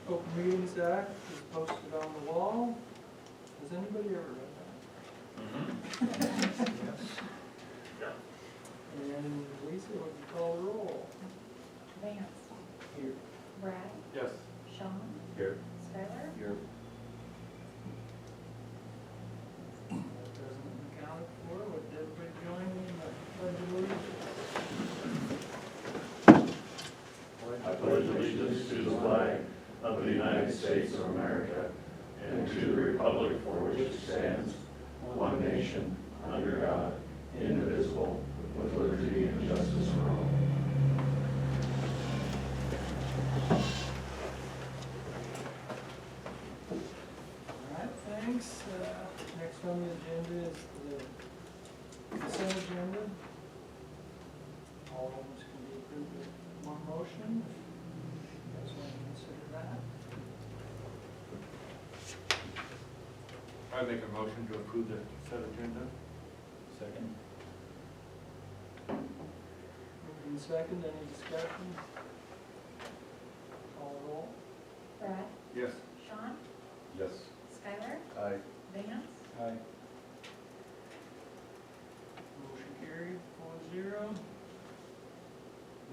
Open Meetings Act is posted on the wall. Has anybody ever read that? And Lisa, would you call the roll? Vance. Here. Brad. Yes. Sean. Here. Skylar. Here. That doesn't account for. Would everybody join me in the pledge of allegiance? I pledge allegiance to the flag of the United States of America and to the republic for which it stands, one nation, under God, indivisible, with liberty and justice for all. All right, thanks. Next on the agenda is the consent agenda. All items can be approved with one motion. You guys want to consider that? I make a motion to approve the consent agenda. Second. Moved in second, any discussion? Call the roll. Brad. Yes. Sean. Yes. Skylar. Aye. Vance. Aye. Motion carried, 4-0.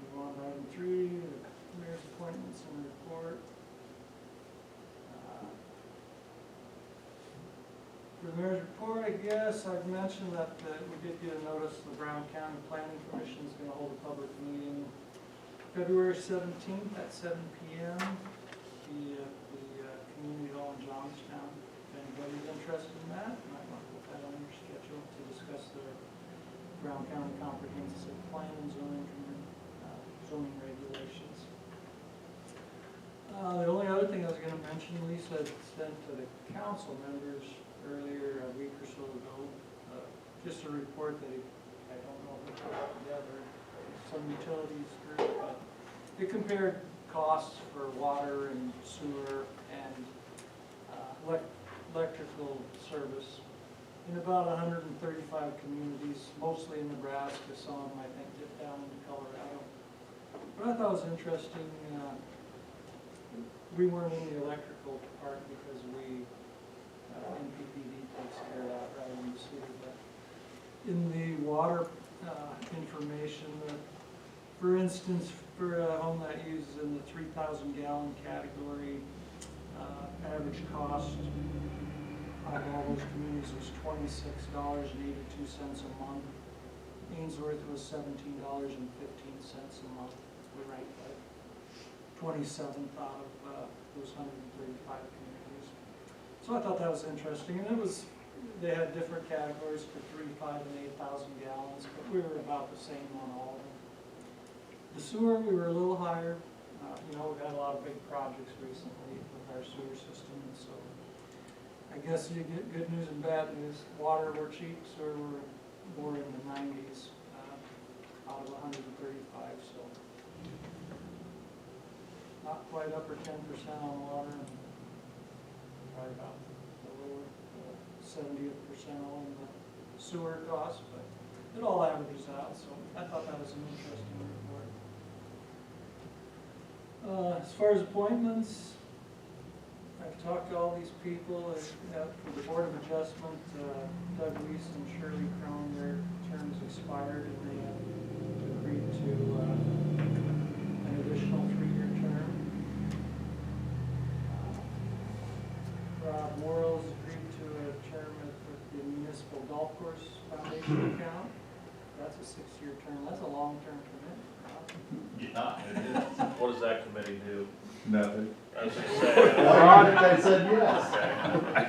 Move on to item 3, the mayor's appointments and report. For the mayor's report, I guess, I've mentioned that we did get a notice, the Brown County Planning Commission is going to hold a public meeting February 17th at 7 p.m. The community hall in Johnstown. If anybody's interested in that, you might want to put that on your schedule to discuss the Brown County Comprehensive Plan and zoning regulations. The only other thing I was going to mention, Lisa had sent to the council members earlier a week or so ago, just a report that I don't know if it put together, some utilities group, but it compared costs for water and sewer and electrical service in about 135 communities, mostly in Nebraska. Some of them, I think, dip down into Colorado. But I thought it was interesting. We weren't in the electrical part because NPPD takes care of that rather than the sewer. But in the water information, for instance, for a home that uses in the 3,000 gallon category, average cost out of all those communities was $26.82 a month. Ainsworth was $17.15 a month. We ranked like 27th out of those 135 communities. So I thought that was interesting, and they had different categories for 3, 5, and 8,000 gallons, but we were about the same on all of them. The sewer, we were a little higher. We've had a lot of big projects recently with our sewer system, and so I guess you get good news and bad news. Water were cheap, sewer were more in the 90s out of 135, so not quite up or 10% on water, and probably about the lower 70th percentile in the sewer cost, but it all averages out, so I thought that was an interesting report. As far as appointments, I've talked to all these people for the Board of Adjustment. Doug Weiss and Shirley Crone, their terms expired, and they have agreed to an additional 3-year term. Rob Morrell's agreed to a term with the Municipal Golf Course Foundation account. That's a 6-year term. That's a long-term commitment. Yeah, it is. What does that committee do? Nothing. I was gonna say, I said yes.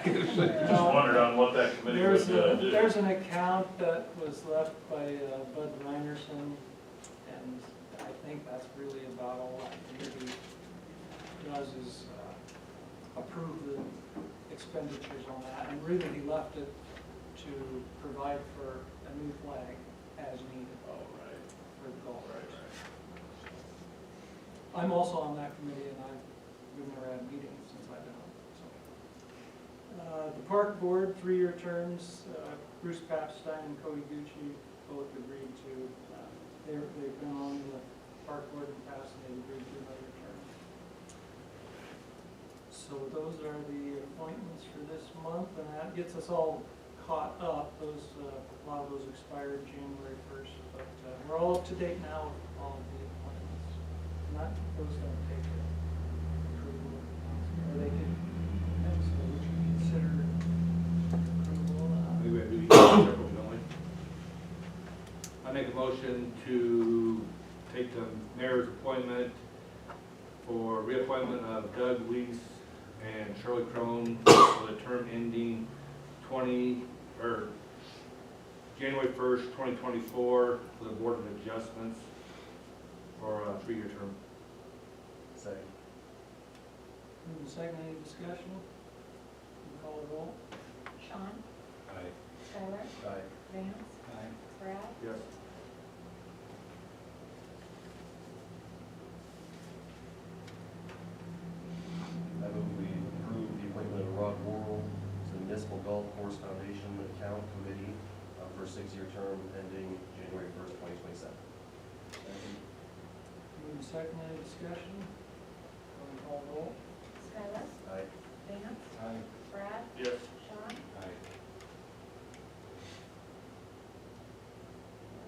just wondered on what that committee would do. There's an account that was left by Bud Reinerson, and I think that's really about all that committee does is approve the expenditures on that, and really he left it to provide for a new flag as needed. Oh, right. For the golf. Right. I'm also on that committee, and we've never had meetings since I've been on it. The park board, 3-year terms. Bruce Papstein and Cody Gucci both agreed to. They've been on the park board in the past, and they agreed to another term. So those are the appointments for this month, and that gets us all caught up. Those, a lot of those expired January 1st, but we're all up to date now with all of the appointments. Not, those don't take approval, or they can, so would you consider approval? We would do each separately, don't we? I make a motion to take the mayor's appointment for reappointment of Doug Weiss and Shirley Crone for the term ending January 1st, 2024 for the Board of Adjustments for a 3-year term. Second. Moving second, any discussion? Call the roll. Sean, Aye. Skylar, Aye. Vance, Aye. Brad, Yes. I move we approve the appointment of Rod Worrell to the Municipal Golf Course Foundation Account Committee for a 6-year term ending January 1st, 2027. Moving second, any discussion? Call the roll. Skylar, Aye. Vance, Aye. Brad, Yes. Sean, Aye.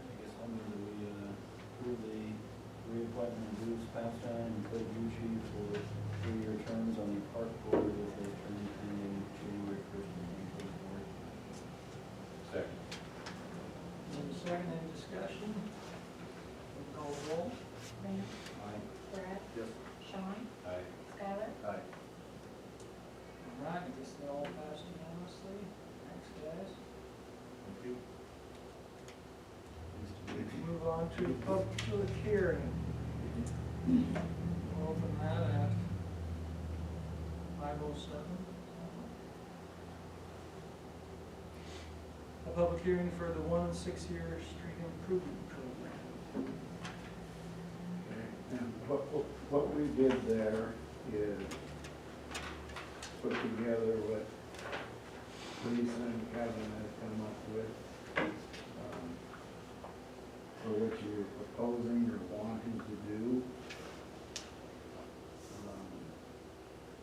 I guess I'll move that we approve the reappointment of Bruce Pathstein and Craig Bucci for 3-year terms on the park board with a term ending January 1st, 2024. Second. Moving second, any discussion? Call the roll. Vance, Aye. Brad, Yes. Sean, Aye. Skylar, Aye. All right, I guess they all passed unanimously. Thanks, guys. Thank you. Move on to public hearing. We'll open that at 5:07. A public hearing for the 1 and 6-year street improvement program. And what we did there is put together what Lisa and Kevin had come up with, for what you're proposing or wanting to do.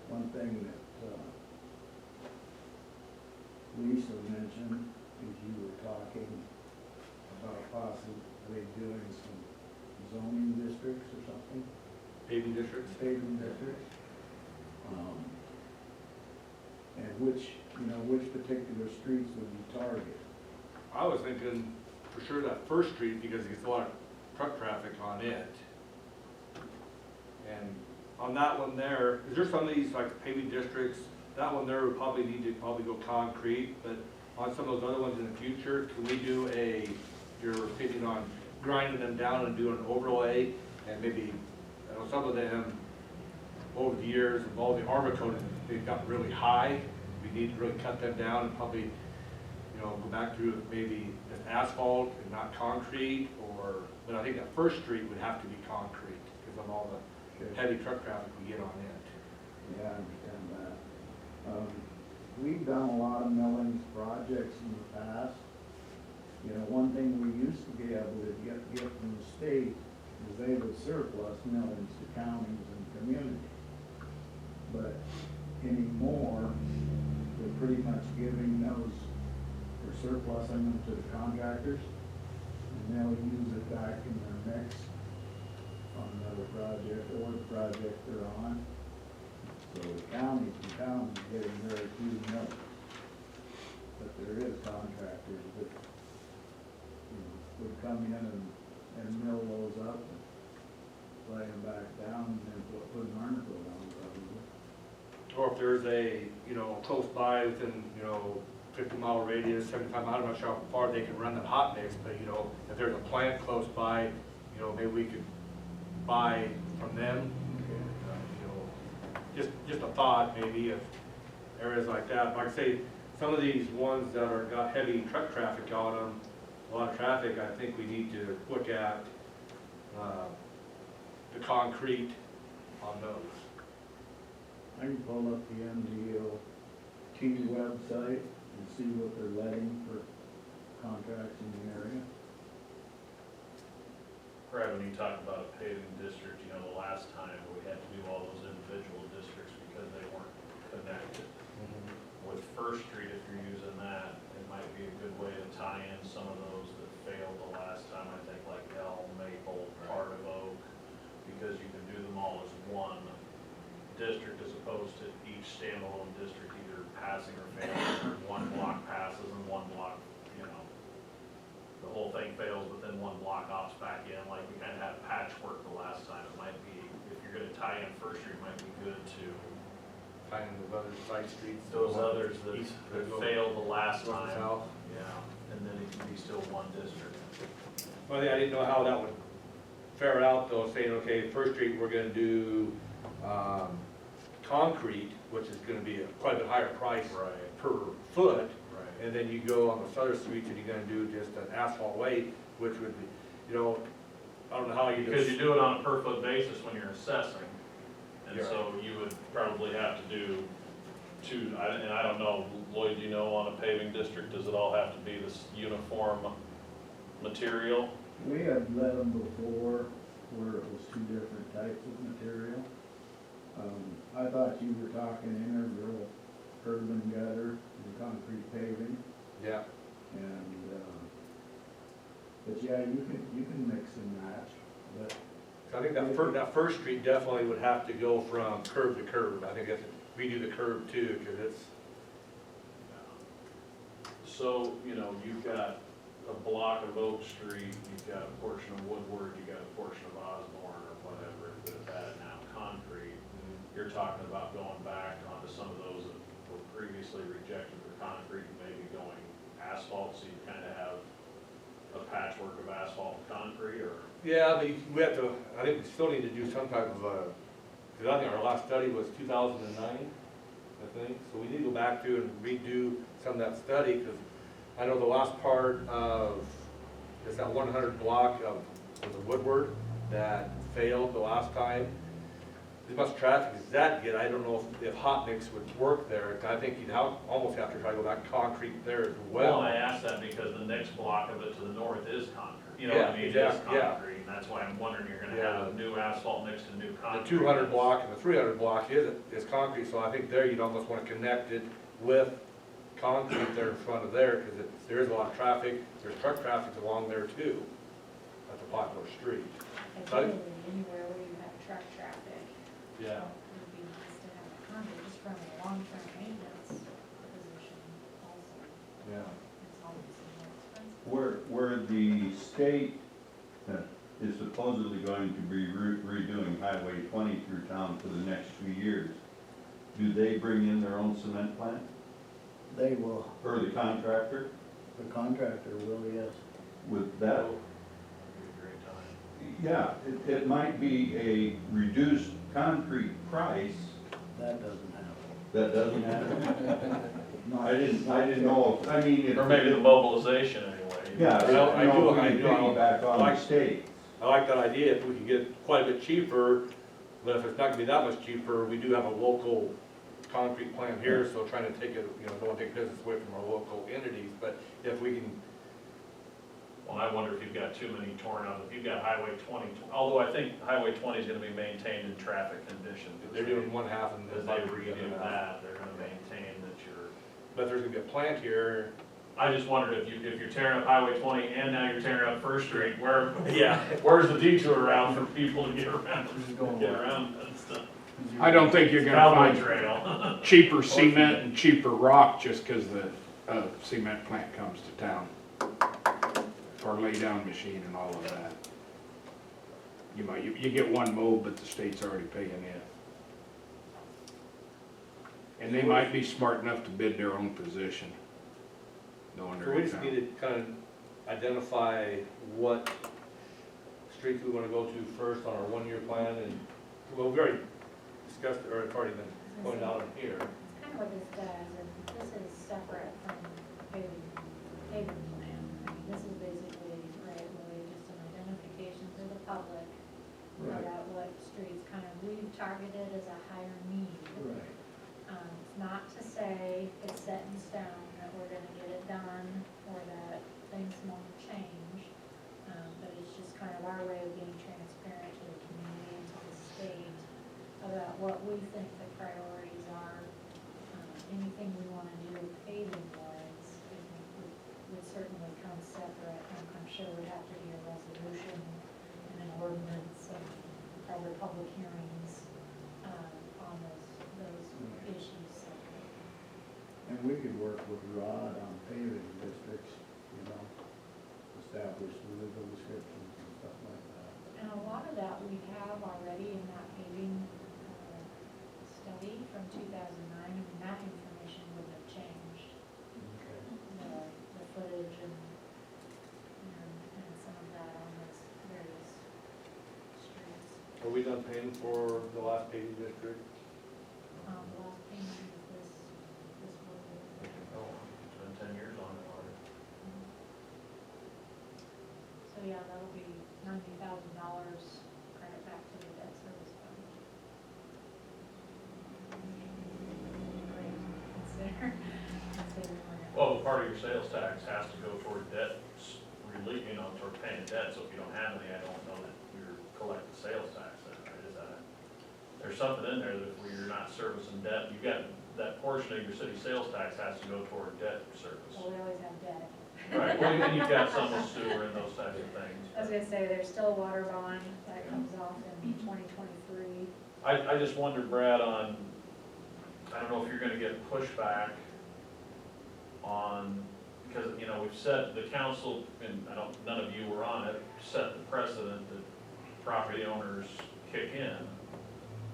One thing that Lisa mentioned is you were talking about possibly doing some zoning districts or something, Paving districts? paving districts. And which particular streets would you target? I was thinking for sure that First Street because it gets a lot of truck traffic on it. And on that one there, is there some of these like paving districts, that one there would probably need to go concrete, but on some of those other ones in the future, can we do your opinion on grinding them down and doing an overlay? And maybe, I know some of them, over the years, of all the arbor coating, they've gotten really high. We need to really cut them down and probably, go back to maybe just asphalt and not concrete, but I think that First Street would have to be concrete because of all the heavy truck traffic we get on it. Yeah, I understand that. We've done a lot of millings projects in the past. One thing we used to be able to get from the state is they would surplus millings to counties and communities. But anymore, they're pretty much giving those, or surplusing them to the contractors, and they'll use it back in their mix on another project or the project they're on. So the counties getting very few mills. But there is contractors that, would come in and mill those up and lay them back down and then put an armacle down probably. Or if there's a, close by within, 50-mile radius, 75 miles, I'm not sure how far they can run the hot mix, but, if there's a plant close by, maybe we could buy from them. Just a thought, maybe, of areas like that. Like I say, some of these ones that got heavy truck traffic on them, a lot of traffic, I think we need to look at the concrete on those. I can pull up the MDOT website and see what they're letting for contracts in the area. Brad, when you talk about a paving district, you know, the last time we had to do all those individual districts because they weren't connected. With First Street, if you're using that, it might be a good way to tie in some of those that failed the last time, I think like Elm, Maple, part of Oak, because you can do them all as one district as opposed to each standalone district either passing or failing, or one block passes and one block, you know, the whole thing fails, but then one block opts back in, like we kind of had patchwork the last time. It might be, if you're gonna tie in First Street, it might be good to Kind of other side streets. those others that East, that go failed the last north and time. south. Yeah, and then it can be still one district. Well, I didn't know how that would fare out though, saying, okay, First Street, we're gonna do, concrete, which is gonna be quite a bit higher price Right. per foot. Right. And then you go on the other streets and you're gonna do just an asphalt weight, which would be, you know, I don't know how you Because just. you do it on a per foot basis when you're assessing. And Yeah. so you would probably have to do two, and I don't know, Lloyd, you know, on a paving district, does it all have to be this uniform material? We had let them before where it was two different types of material. I thought you were talking integral curb and gutter and concrete paving, Yeah, and, but yeah, you can mix and match, but so I think that First Street definitely would have to go from curb to curb. I think that's, we do the curb too, cause it's, So, you know, you've got a block of Oak Street, you've got a portion of Woodward, you've got a portion of Osborne or whatever, that have had now concrete. You're talking about going back onto some of those that were previously rejected for concrete, and maybe going asphalt, so you kind of have a patchwork of asphalt and concrete, or? yeah, but we have to, I think we still need to do some type of cause I think our last study was 2009, I think. So we need to go back to and redo some of that study, cause I know the last part of, it's that 100 block of the Woodward that failed the last time. As much traffic as that get, I don't know if hot mix would work there. I think you'd almost have to try to go back concrete there as well. Well, I asked that because the next block of it to the north is concrete, you know what I Yeah, mean, it is exactly, yeah. concrete, and that's why I'm wondering, you're gonna Yeah. have new asphalt mixed to new The concrete. 200 block and the 300 block is concrete, so I think there you'd almost want to connect it with concrete there in front of there, because there is a lot of traffic, there's truck traffic along there too. That's a popular street. Ideally, anywhere where you have truck traffic. Yeah. It would be nice to have a condo just from a long-term maintenance position also. Yeah. It's obviously more expensive. Where the state is supposedly going to be redoing Highway 20 through town for the next 2 years, do they bring in their own cement plant, they will, or the contractor the contractor will, yes. with that? That'd be a great time. Yeah, it might be a reduced concrete price. That doesn't happen. That doesn't happen. Not- I didn't know, I mean, if. Or maybe the mobilization anyway. Yeah, Well, I know, we I can do. piggyback on the state. I like that idea, if we can get quite a bit cheaper, but if it's not gonna be that much cheaper, we do have a local concrete plant here, so trying to take it, you know, don't wanna take business away from our local entities, but if we can, Well, I wonder if you've got too many torn up, if you've got Highway 20, although I think Highway 20 is gonna be maintained in traffic condition. they're doing one half and As then they like redo that, they're gonna maintain that you're, but if there's gonna be a plant here. I just wondered if you're tearing up Highway 20 and now you're tearing up First Street, Yeah. where's the detour route for people to get around, Just going get west. around that stuff? I don't think you're gonna Cowboy find trail. cheaper cement and cheaper rock just because the cement plant comes to town. Or lay down machine and all of that. You get one mold, but the state's already paying it. And they might be smart enough to bid their own position. Knowing So they're we in just need town. to kind of identify what streets we wanna go to first on our 1-year plan, and, well, we've already discussed, or it's already been pointed out in here. It's kind of what this does, and this is separate from the paving plan. I mean, this is basically, right, really just an identification to the public Right. about what streets kind of we've targeted as a higher need. Right. It's not to say it's set in stone that we're gonna get it done, or that things won't change. but it's just kind of our way of being transparent to the community and to the state about what we think the priorities are. Anything we want to do paving wise, I think would certainly come separate. I'm sure would have to be a resolution and an ordinance and probably public hearings on those issues separate. And we could work with Rod on paving districts, you know, establish legal descriptions and stuff like that. And a lot of that we have already in that paving study from 2009, and that information would have changed. The footage and some of that on those various streets. Are we done paying for the last paving district? The last payment is this one. Oh, it's been 10 years on it already. So yeah, that'll be $90,000 credit back to the debt service fund. Great. Consider we're gonna- Well, part of your sales tax has to go toward debt relief, you know, toward paying debt, so if you don't have any, I don't know that you're collecting sales tax then, right? Is that, there's something in there that if you're not servicing debt, you got, that portion of your city sales tax has to go toward debt service. Well, we always have debt. Right, well, and you've got some with sewer and those types of things. I was gonna say, there's still a water bond that comes off in 2023. I just wonder, Brad, on, I don't know if you're gonna get pushback on, because, you know, we've set, the council, and I don't, none of you were on it, set the precedent that property owners kick in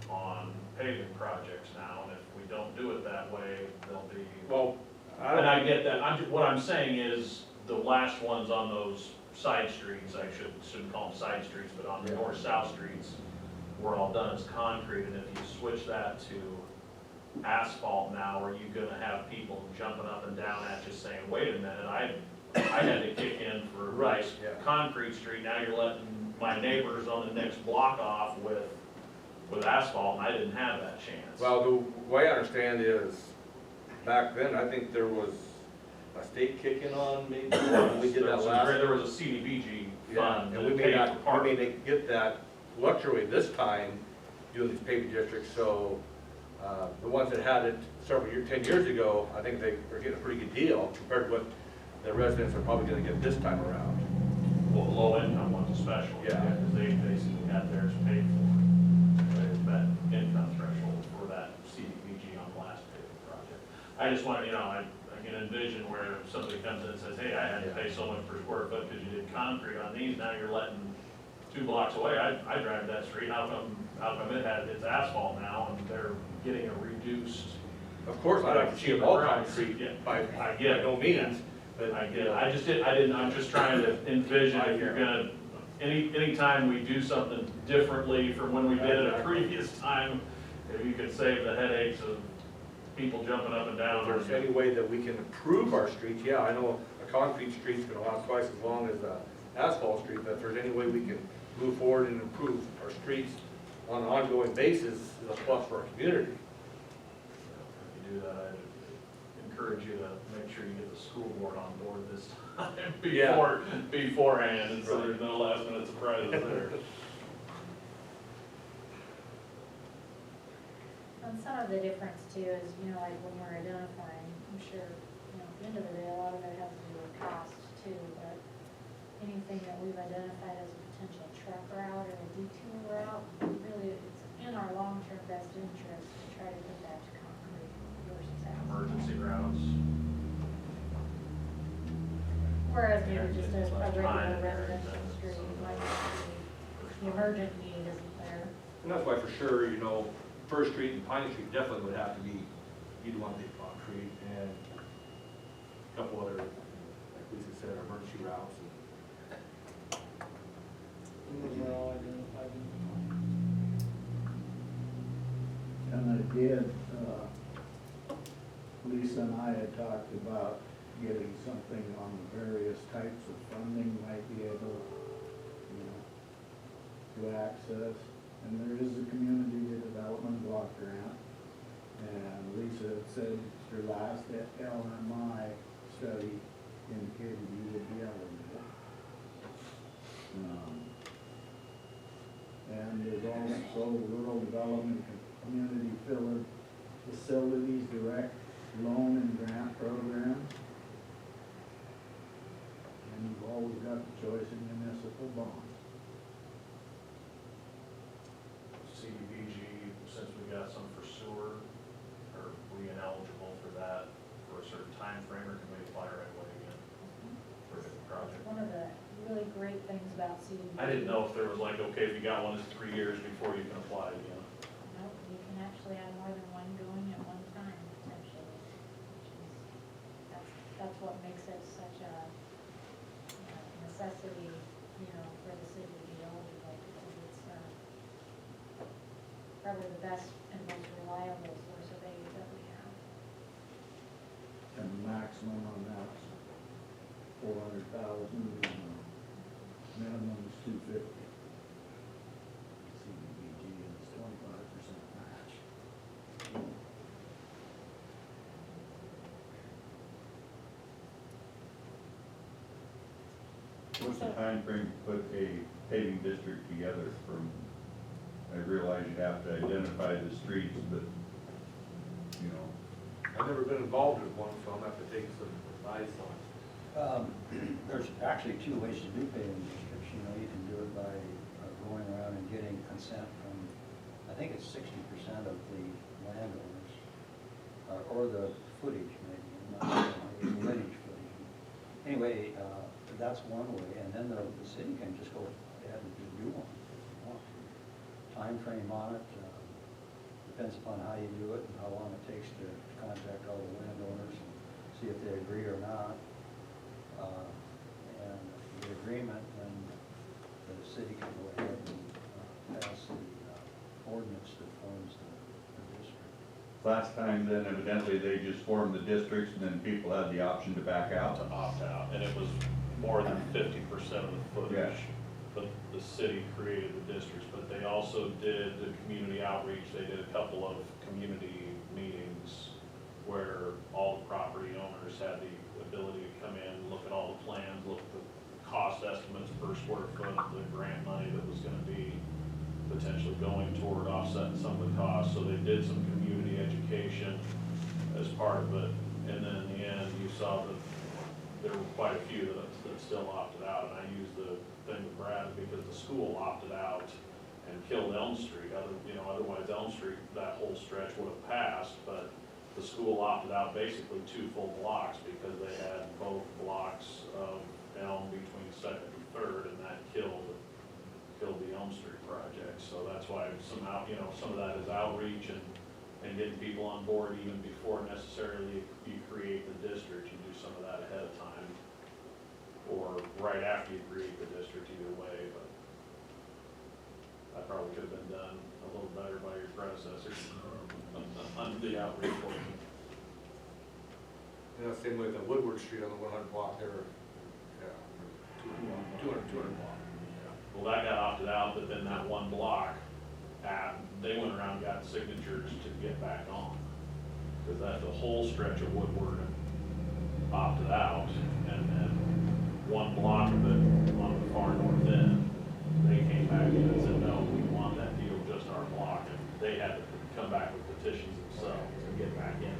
on paving projects now, and if we don't do it that way, they'll be. Well, And I get that, what I'm saying is, the last ones on those side streets, I shouldn't call them side streets, but on the north-south streets, were all done as concrete, and if you switch that to asphalt now, are you gonna have people jumping up and down at you saying, wait a minute, I had to kick in for a Right, nice yeah. concrete street, now you're letting my neighbors on the next block off with asphalt, and I didn't have that chance. Well, the way I understand is, back then, I think there was a state kicking on maybe, when we did that last. There was a CDBG Yeah, fund and that we may paid not, for part we of may it. not get that luxury this time doing these paving districts, so, the ones that had it several years, 10 years ago, I think they were getting a pretty good deal compared to what the residents are probably gonna get this time around. Well, the low income ones especially, Yeah. because they basically got theirs paid for. That income threshold for that CDBG on the last paving project. I just want, you know, I can envision where somebody comes in and says, hey, I had to pay so much per square foot because you did concrete on these, now you're letting 2 blocks away, I drive that street, how come it's asphalt now and they're getting a reduced. Of course, I'd like to see them all concrete Yeah, by I get it. no means, but. I get it, I'm just trying to envision if you're gonna, anytime we do something differently from when we did it a previous time, if you could save the headaches of people jumping up and down. If there's any way that we can improve our streets, yeah, I know a concrete street's gonna last twice as long as a asphalt street, but if there's any way we can move forward and improve our streets on an ongoing basis, is a plus for our community. If you do that, I'd encourage you to make sure you get the school board on board this time beforehand, so there's no last minute surprises there. And some of the difference too is, you know, like when we're identifying, I'm sure, you know, at the end of the day, a lot of it has to do with cost too, but anything that we've identified as a potential truck route or a detour route, really, it's in our long-term best interest to try to get that to concrete versus asphalt. Emergency routes. Whereas maybe just a Time regular there, residential street, like, the emergent need isn't there. And that's why for sure, you know, First Street and Pine Street definitely would have to be, you'd want the concrete and a couple other, like Lisa said, emergency routes. And those are all identified in And I did, Lisa and I had talked about getting something on the various types of funding might be able, you know, to access. And there is a community development block grant. And Lisa had said her last LMI study indicated you would be eligible. And there's also rural development and community facilities direct loan and grant programs. And you've always got the choice in municipal bonds. CDBG, since we got some for sewer, are we ineligible for that for a certain time frame, or can we apply right away again for a different project? One of the really great things about CDBG. I didn't know if there was like, okay, if you got one, it's 3 years before you can apply again. Nope, you can actually have more than one going at one time, potentially, which is, that's what makes it such a necessity, you know, for the city to be eligible, because it's probably the best and most reliable source of aid that we have. And the maximum on that's 400,000, minimum is 250. CDBG is 25% match. What's the time frame to put a paving district together from, I realize you have to identify the streets, but, you know, I've never been involved with one, so I'm gonna have to take some advice on it. There's actually two ways to do paving districts. You know, you can do it by going around and getting consent from, I think it's 60% of the landowners, or the footage maybe, not the lineage footage. Anyway, that's one way, and then the city can just go ahead and just do one if you want to. Time frame on it, depends upon how you do it and how long it takes to contact all the landowners and see if they agree or not. And the agreement, then the city can go ahead and pass the ordinance that forms the district. last time then evidently they just formed the districts and then people had the option to back out. To opt out, and it was more than 50% of the footage. Yeah. But the city created the districts, but they also did the community outreach. They did a couple of community meetings where all the property owners had the ability to come in, look at all the plans, look at the cost estimates per square foot, the grant money that was gonna be potentially going toward offsetting some of the costs. So they did some community education as part of it. And then in the end, you saw that there were quite a few that still opted out. And I used the thing with Brad because the school opted out and killed Elm Street. Otherwise Elm Street, that whole stretch would have passed, but the school opted out basically 2 full blocks because they had both blocks of Elm between Second and Third, and that killed the Elm Street project. So that's why some of that is outreach and getting people on board even before necessarily you create the district. You do some of that ahead of time, or right after you create the district, either way. But that probably could have been done a little better by your predecessors on the outreach portion. You know, same way with the Woodward Street on the 100 block there, yeah, 200 block. Well, that got opted out, but then that one block, they went around and got signatures to get back on. Because the whole stretch of Woodward opted out, and then one block of it on the far north end, they came back in and said, no, we want that deal just our block. And they had to come back with petitions themselves to get back in it.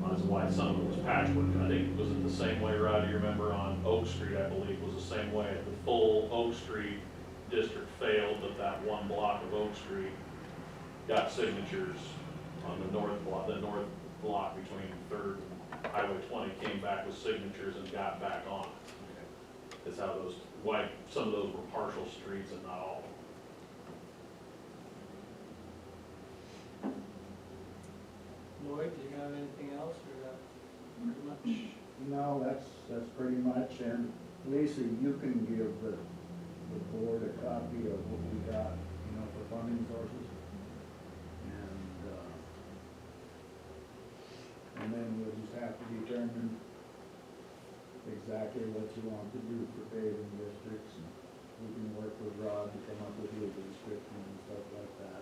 That's why some of it was patchwork. I think, was it the same way, Rod, you remember on Oak Street, I believe, was the same way. The full Oak Street district failed, but that one block of Oak Street got signatures on the north block between Third and Highway 20, came back with signatures and got back on it. It's how why some of those were partial streets and not all of them. Lloyd, do you have anything else, or that pretty much? No, that's pretty much, and Lisa, you can give the board a copy of what we got, for funding sources. And then we'll just have to determine exactly what you want to do for paving districts, and we can work with Rod to come up with legal descriptions and stuff like that.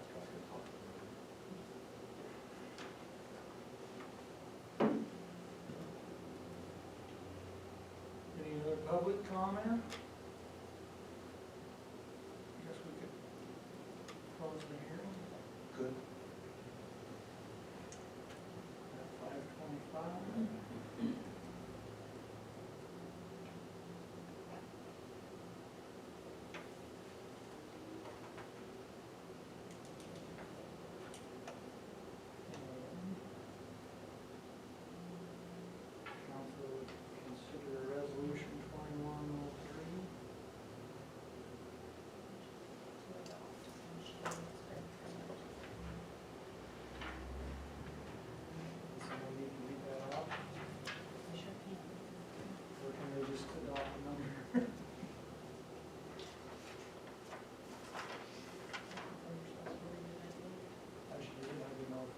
Any other public comment? close the hearing Good. at 5:25. Council would consider resolution 2103. To adopt machine inspector permit. So we need to leave that off, We sure can. or can we just adopt the number? I should read, I don't know if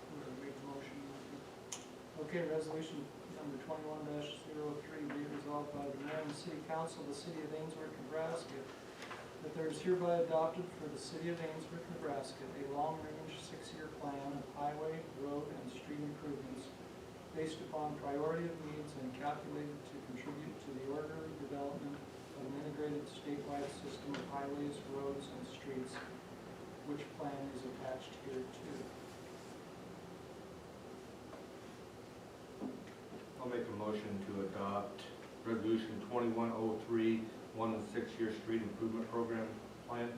we're gonna read the motion. Okay, resolution number 21-03, be it resolved by the mayor and the city council of the city of Ainsworth, Nebraska, that there is hereby adopted for the city of Ainsworth, Nebraska, a long-range 6-year plan of highway, road, and street improvements based upon priority of needs and calculated to contribute to the orderly development of an integrated statewide system of highways, roads, and streets, which plan is attached here too. I'll make a motion to adopt resolution 2103, 6-year street improvement program plan.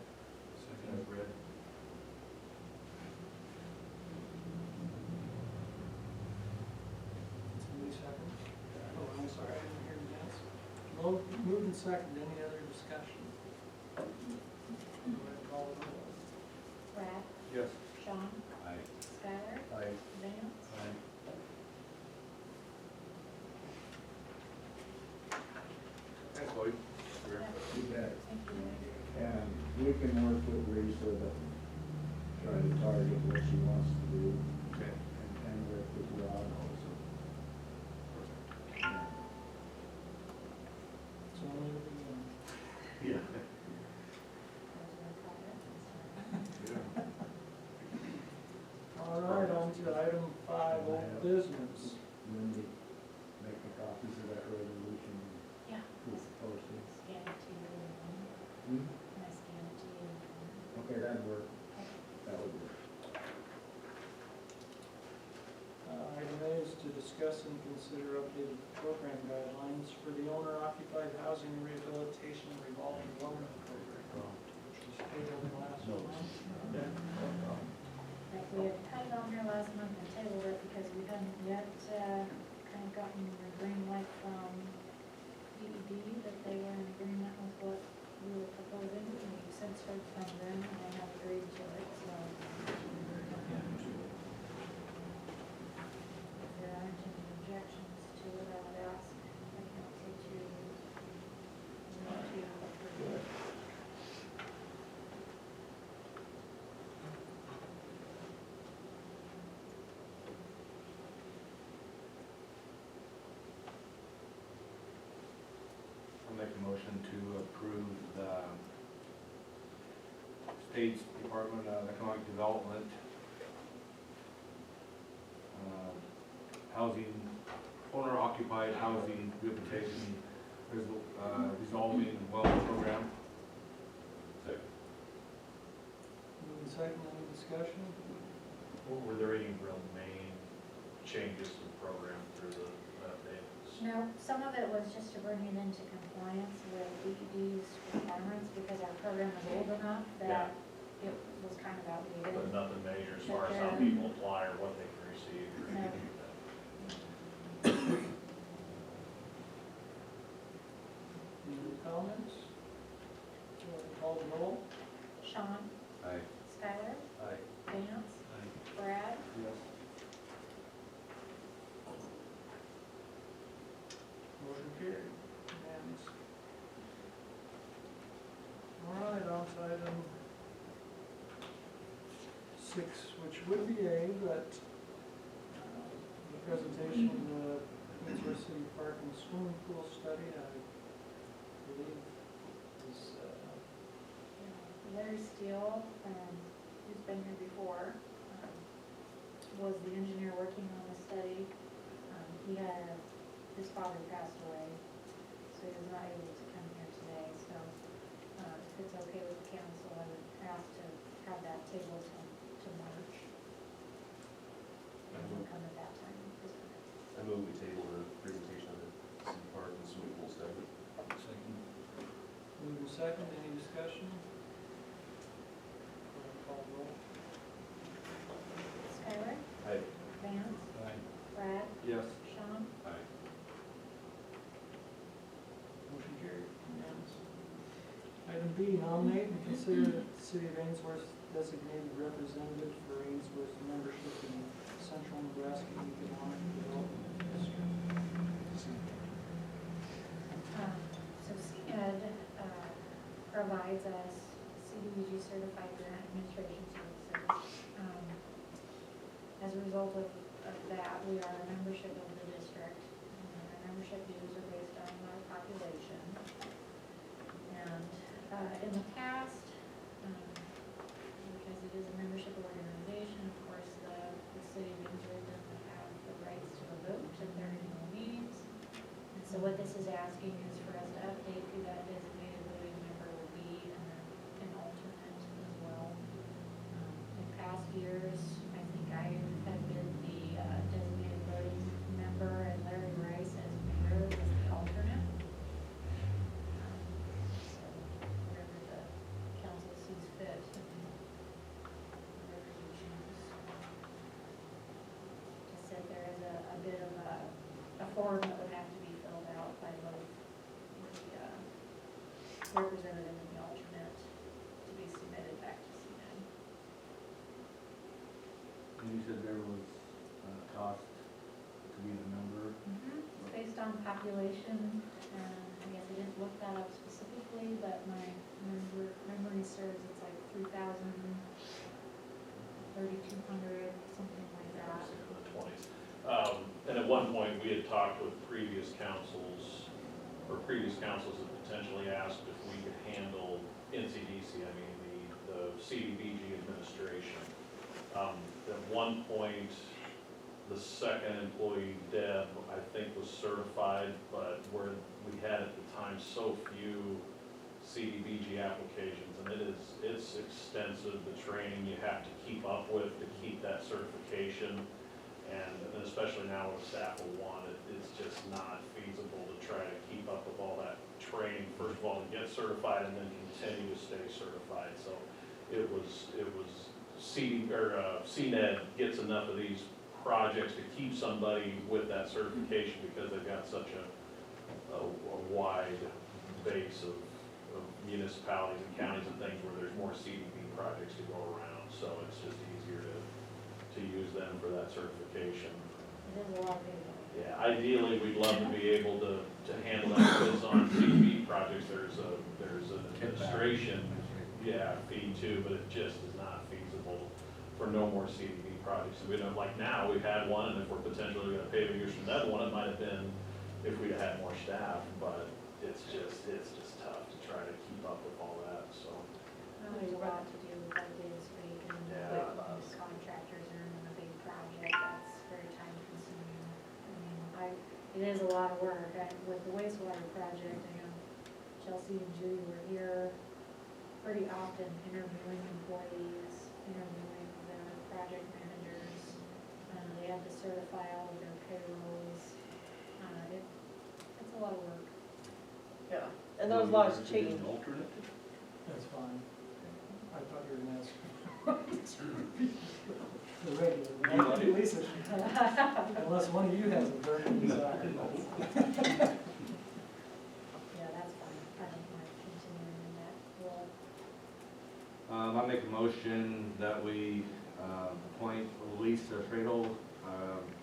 As read. Somebody second? Oh, I'm sorry, I didn't hear you, yes. Moved and second, any other discussion? Go ahead and call the roll. Brad, Yes. Sean, Aye. Skylar, Aye. Vance. Thanks, Lloyd. You bet. Thank you. And we can work with Lisa to try to target what she wants to do, Okay. and work with Rod also. Yeah. So only the beginning. Yeah. Those were comments. All right, on to item 5, old business. Lindy, make the copies of that resolution, Yeah. proof of posting. Scan it to you. Hmm? Can I scan it to you? Okay, that'd work, that would work. Item A is to discuss and consider updated program guidelines for the owner-occupied housing rehabilitation revolving loan program, which was tabled in last month. Like we had had it on here last month and tabled it because we hadn't yet, kind of gotten the green light from DED that they were in agreement with what we were proposing. And we since heard from them and they have agreed to it, so. If there aren't any objections to it, I would ask the council to approve it. I'll make a motion to approve the State's Department of Economic Development housing, owner-occupied housing rehabilitation resolving wellness program. Second. Moving second, any discussion? Were there any real main changes to the program through the updates? No, some of it was just to bring it into compliance with DED's requirements because our program is old enough that it was kind of outdated. But nothing major as far as how people apply or what they can receive or anything like that? Any other comments? Go ahead and call the roll. Sean, Aye. Skylar, Aye. Vance, Brad, Yes. Motion carried. Unanimous. All right, on to item 6, which would be A, but the presentation of the Ainsworth City Park and Swimming Pool Study, I believe is, Larry Steele, who's been here before, was the engineer working on the study. His father passed away, so he was not able to come here today, so if it's okay with the council, I would ask to have that table to March. And we'll come at that time and present it. I move we table the presentation of the city park and swimming pool study. Second. Moving second, any discussion? Roll call roll. Skylar? Aye. Vance? Aye. Brad? Yes. Sean? Aye. Motion carried, unanimous. Item B, nominate and consider the City of Ainsworth designated representative for Ainsworth membership in Central Nebraska Economic Development District. So CNED provides us CDBG certified grant administration services. As a result of that, we are a membership of the district. Our membership dues are based on our population. And in the past, because it is a membership organization, of course, the city of Ainsworth doesn't have the rights to a vote at their annual meetings. And so what this is asking is for us to update who that designated voting member will be and then an alternate as well. In past years, I think I have been the designated voting member and Larry Rice as mayor was the alternate. So whatever the council sees fit, whatever you choose. Just said there is a bit of a form that would have to be filled out by both the representative and the alternate to be submitted back to CNED. And you said there was cost to be the member? It's based on population, and I guess I didn't look that up specifically, but my memory serves, it's like 3,000, 3,200, something like that. In the 20s. And at one point, we had talked with previous councils, or previous councils had potentially asked if we could handle NCDC, I mean, the CDBG administration. At one point, the second employee, Deb, I think was certified, but where we had at the time so few CDBG applications, and it's extensive, the training you have to keep up with to keep that certification. And especially now with staff of one, it's just not feasible to try to keep up with all that training. First of all, to get certified and then continue to stay certified. So it was CNED gets enough of these projects to keep somebody with that certification because they've got such a wide base of municipalities and counties and things where there's more CDB projects to go around. So it's just easier to use them for that certification. It is a lot of people. Yeah, ideally, we'd love to be able to handle that, because on CDB projects, there's an administration, fee too, but it just is not feasible for no more CDB projects. We don't, like now, we've had one, and if we're potentially gonna pay the years from another one, it might have been if we'd had more staff, but it's just tough to try to keep up with all that, so. There's a lot to do with that data speak and Yeah. those contractors are in a big project, that's very time consuming. I mean, it is a lot of work, with the wastewater project, I know Chelsea and Judy were here pretty often interviewing employees, interviewing the project managers. They had to certify all of their payrolls, it's a lot of work. Yeah, and those laws change. Alternate? That's fine. I thought you were gonna ask. The regular, Lisa, unless one of you has a burning desire. Yeah, that's fine, I don't mind continuing in that role. I make a motion that we appoint Lisa Treadle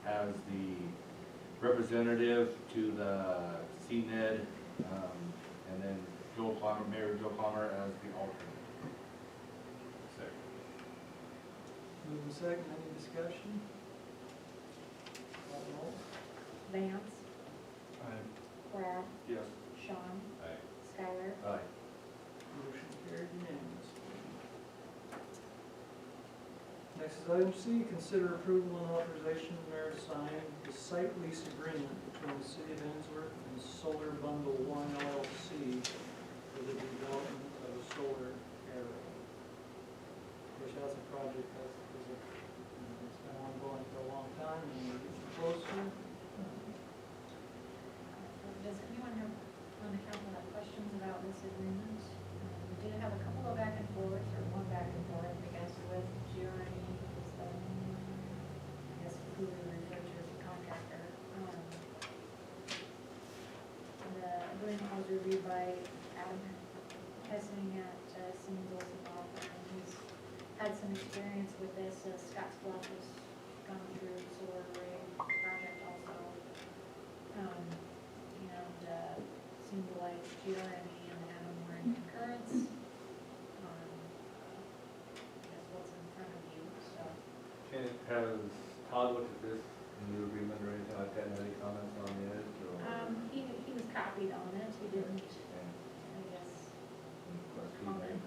as the representative to the CNED, and then Mayor Joe Palmer as the alternate. Moving second, any discussion? Call roll. Vance, Brad, Yes. Sean, Aye. Skylar, Aye. Motion carried unanimously. Next is item C, consider approval and authorization of the mayor to sign the site lease agreement between the city of Ainsworth and Solar Bundle One LLC for the development of a solar array. Do some experience with this, Scottsbluff has gone through the solar array project also. And seemed like GRME and Adam were in concurrence on, I guess, what's in front of you, so. Has Todd looked at this new agreement or anything like that, and any comments on it, or? He was copied on it, he didn't, I guess, comment.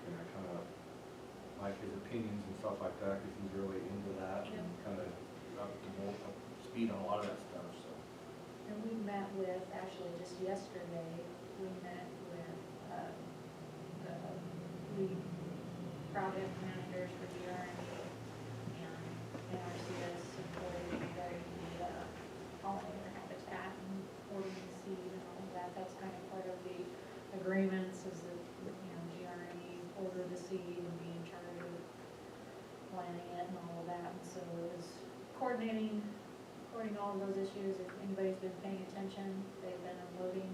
And I kind of like his opinions and stuff like that, because he's really into that and kind of up to speed on a lot of that stuff, so. And we met with, actually just yesterday, we met with, the lead project managers for GRME and NRCS employees regarding the, pollinator habitat and ordering the seed and all of that. That's kind of part of the agreements is that, GRME order the seed and be in charge of planting it and all of that. And so it was coordinating all of those issues. If anybody's been paying attention, they've been unloading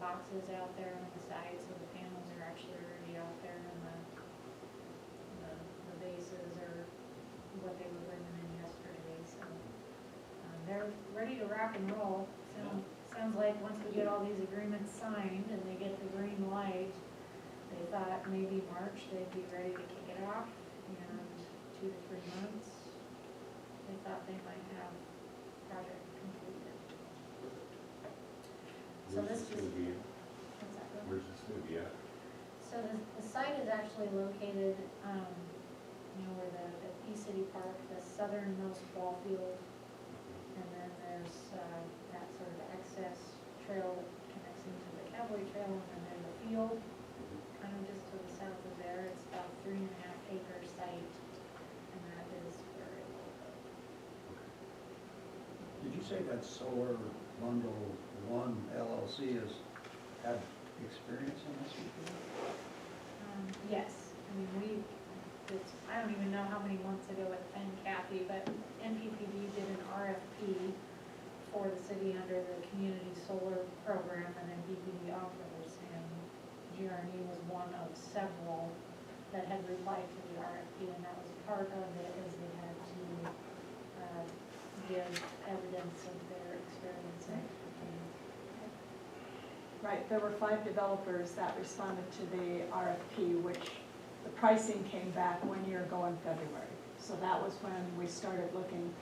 boxes out there on the side, so the panels are actually already out there, and the bases are what they were bringing in yesterday. So they're ready to rock and roll. Sounds like once we get all these agreements signed and they get the green light, they thought maybe March they'd be ready to kick it off, and 2 to 3 months they thought they might have project completed. So this is, what's that? Where's the studio? So the site is actually located, where the E-City Park, the southernmost ball field, and then there's that sort of excess trail that connects into the Cowboy Trail, and then there's a field, kind of just to the south of there. It's about 3.5 acre site, and that is where it will go. Did you say that Solar Bundle One LLC has had experience in this before? Yes, I mean, I don't even know how many months ago it been, Kathy, but NPPD did an RFP for the city under the community solar program, and NPPD offers, and GRME was one of several that had replied to the RFP, and that was part of it, is they had to give evidence of their experience and expertise. Right, there were 5 developers that responded to the RFP, which the pricing came back 1 year ago in February. So that was when we started looking.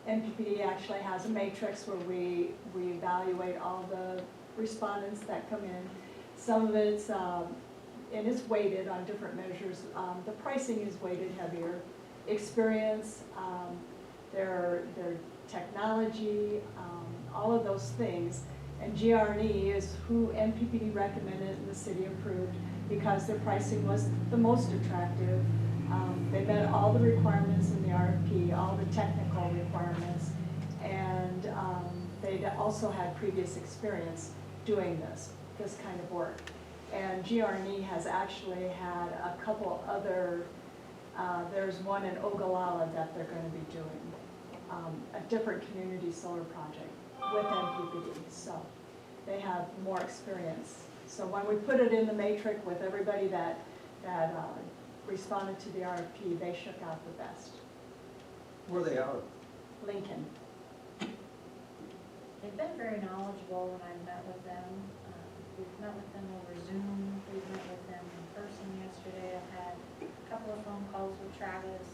NPPD actually has a matrix where we evaluate all the respondents that come in. Some of it's, and it's weighted on different measures. The pricing is weighted heavier. Experience, their technology, all of those things. And GRME is who NPPD recommended and the city approved because their pricing was the most attractive. They met all the requirements in the RFP, all the technical requirements, and they also had previous experience doing this kind of work. And GRME has actually had a couple other, there's one in Ogallala that they're going to be doing, a different community solar project with NPPD, so they have more experience. So when we put it in the matrix with everybody that responded to the RFP, they shook out the best. Where are they out of? Lincoln. They've been very knowledgeable when I've met with them. We've met with them over Zoom, we've met with them in person yesterday. I've had a couple of phone calls with Travis,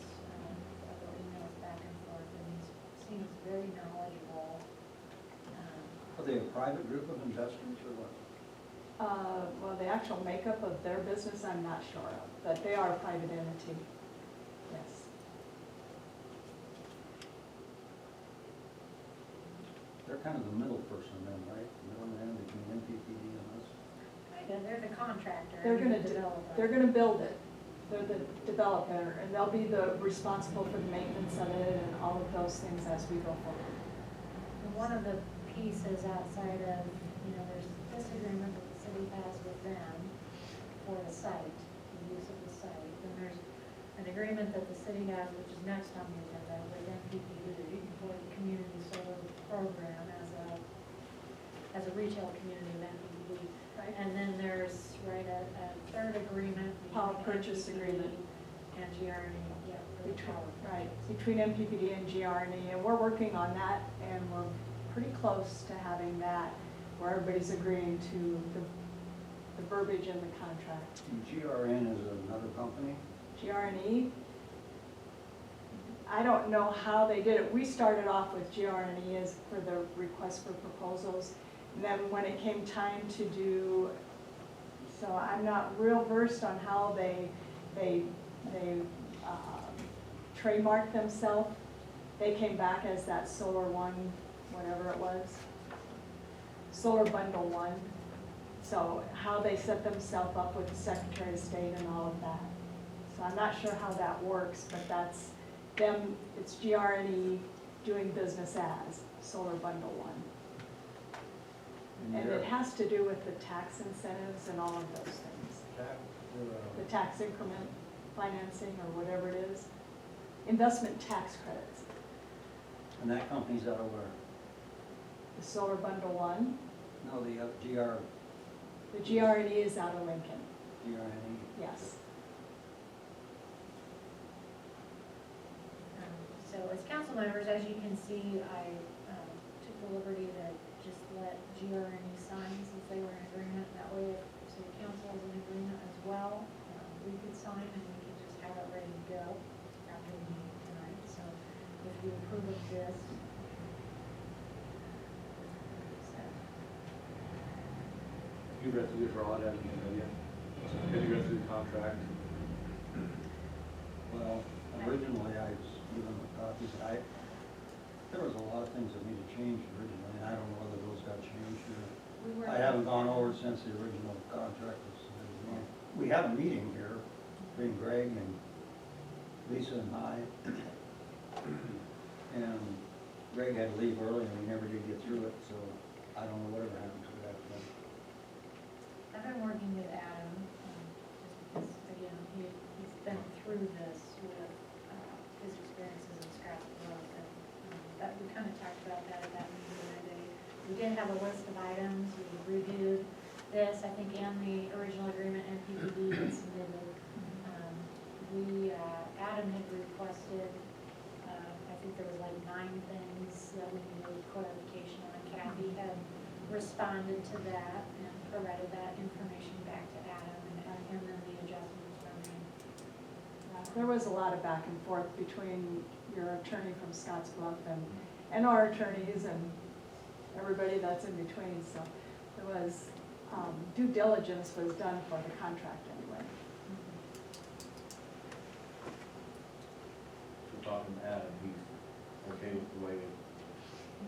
several emails back and forth, and he seems very knowledgeable. Are they a private group of investors or what? Well, the actual makeup of their business, I'm not sure of, but they are a private entity, yes. They're kind of the middle person then, right? Middleman between NPPD and us? They're the contractor. They're and gonna the developer. They're gonna build it. They're the developer, and they'll be the responsible for the maintenance of it and all of those things as we go forward. And one of the pieces outside of, there's this agreement that the city has with them for the site, the use of the site. And there's an agreement that the city has, which is next on the agenda, with NPPD for the community solar program as a retail community of NPPD. And then there's, right, a third agreement. Power between purchase NPPD agreement. And GRN, yeah, for the Between, power. right, between MPPD and GRNE, and we're working on that, and we're pretty close to having that, where everybody's agreeing to the verbiage in the contract. GRN is another company? GRNE, I don't know how they did it. We started off with GRNE as for the request for proposals, and then when it came time to do, so I'm not real versed on how they trademarked themselves. They came back as that Solar One, whatever it was, Solar Bundle One. So how they set themselves up with the Secretary of State and all of that. So I'm not sure how that works, but that's them, it's GRNE doing business as Solar Bundle One. And it has to do with the tax incentives and all of those things. The tax increment financing or whatever it is. Investment tax credits. And that company's out of where? The Solar Bundle One, No, the the GRNE is out of Lincoln, GRNE. yes. So as council members, as you can see, I took the liberty to just let GRNE sign since they were in agreement. That way, if city council is in agreement as well, we could sign and we could just have it ready to go after the meeting tonight. So if you approve of this. So, You read through this, Rod, haven't you? Have you read through the contract? Well, originally I was given the copies. There was a lot of things that needed changed originally, and I don't know whether those got changed or. we were. I haven't gone over it since the original contract was submitted. We have a meeting here between Greg and Lisa and I. And Greg had to leave early and we never did get through it, so I don't know whatever happened to that. I've been working with Adam, just because, again, he's been through this with his experiences in scrap growth, and that, we kind of talked about that at that meeting the other day. We did have a list of items, we reviewed this, I think, and the original agreement NPPD had submitted. Adam had requested, I think there was like 9 things that we needed clarification on. Kathy had responded to that and provided that information back to Adam, and then the adjustments were made. There was a lot of back and forth between your attorney from Scottsbluff and our attorneys and everybody that's in between, so there was, due diligence was done for the contract anyway. So talking to Adam, he's okay with the way it In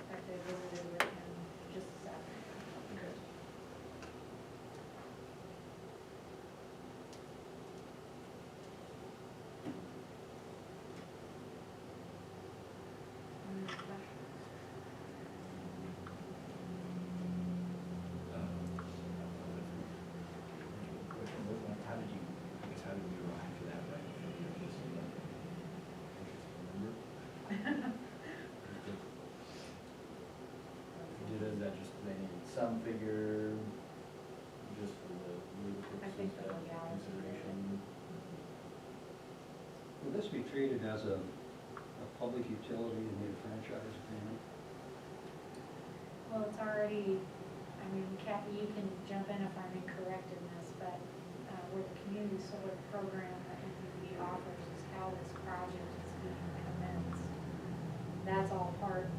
fact, I visited with him just this afternoon. Okay. Any other questions? How did you, I guess, how did we arrive to that, right? Is that just maybe some figure, just for the legal I think purposes the of legality. consideration? Will this be treated as a public utility in the franchise agreement? Well, it's already, I mean, Kathy, you can jump in if I'm incorrect in this, but with the community solar program that NPPD offers is how this project is being commenced. That's all part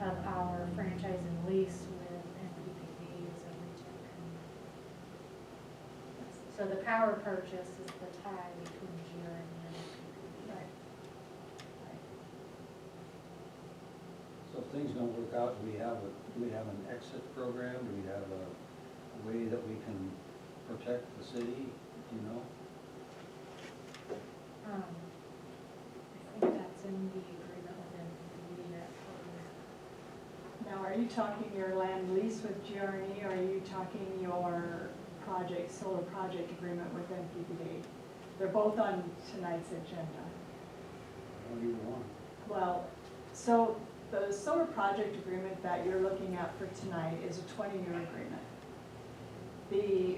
of our franchise and lease with NPPD as a retail company. So the power purchase is the tie between GR and NPPD. Right. So if things don't work out, do we have an exit program? Do we have a way that we can protect the city, you know? I think that's in the agreement with NPPD that covers. Now, are you talking your land lease with GRE, or are you talking your project, solar project agreement with NPPD? They're both on tonight's agenda. Or either one? Well, so the solar project agreement that you're looking at for tonight is a 20-year agreement. The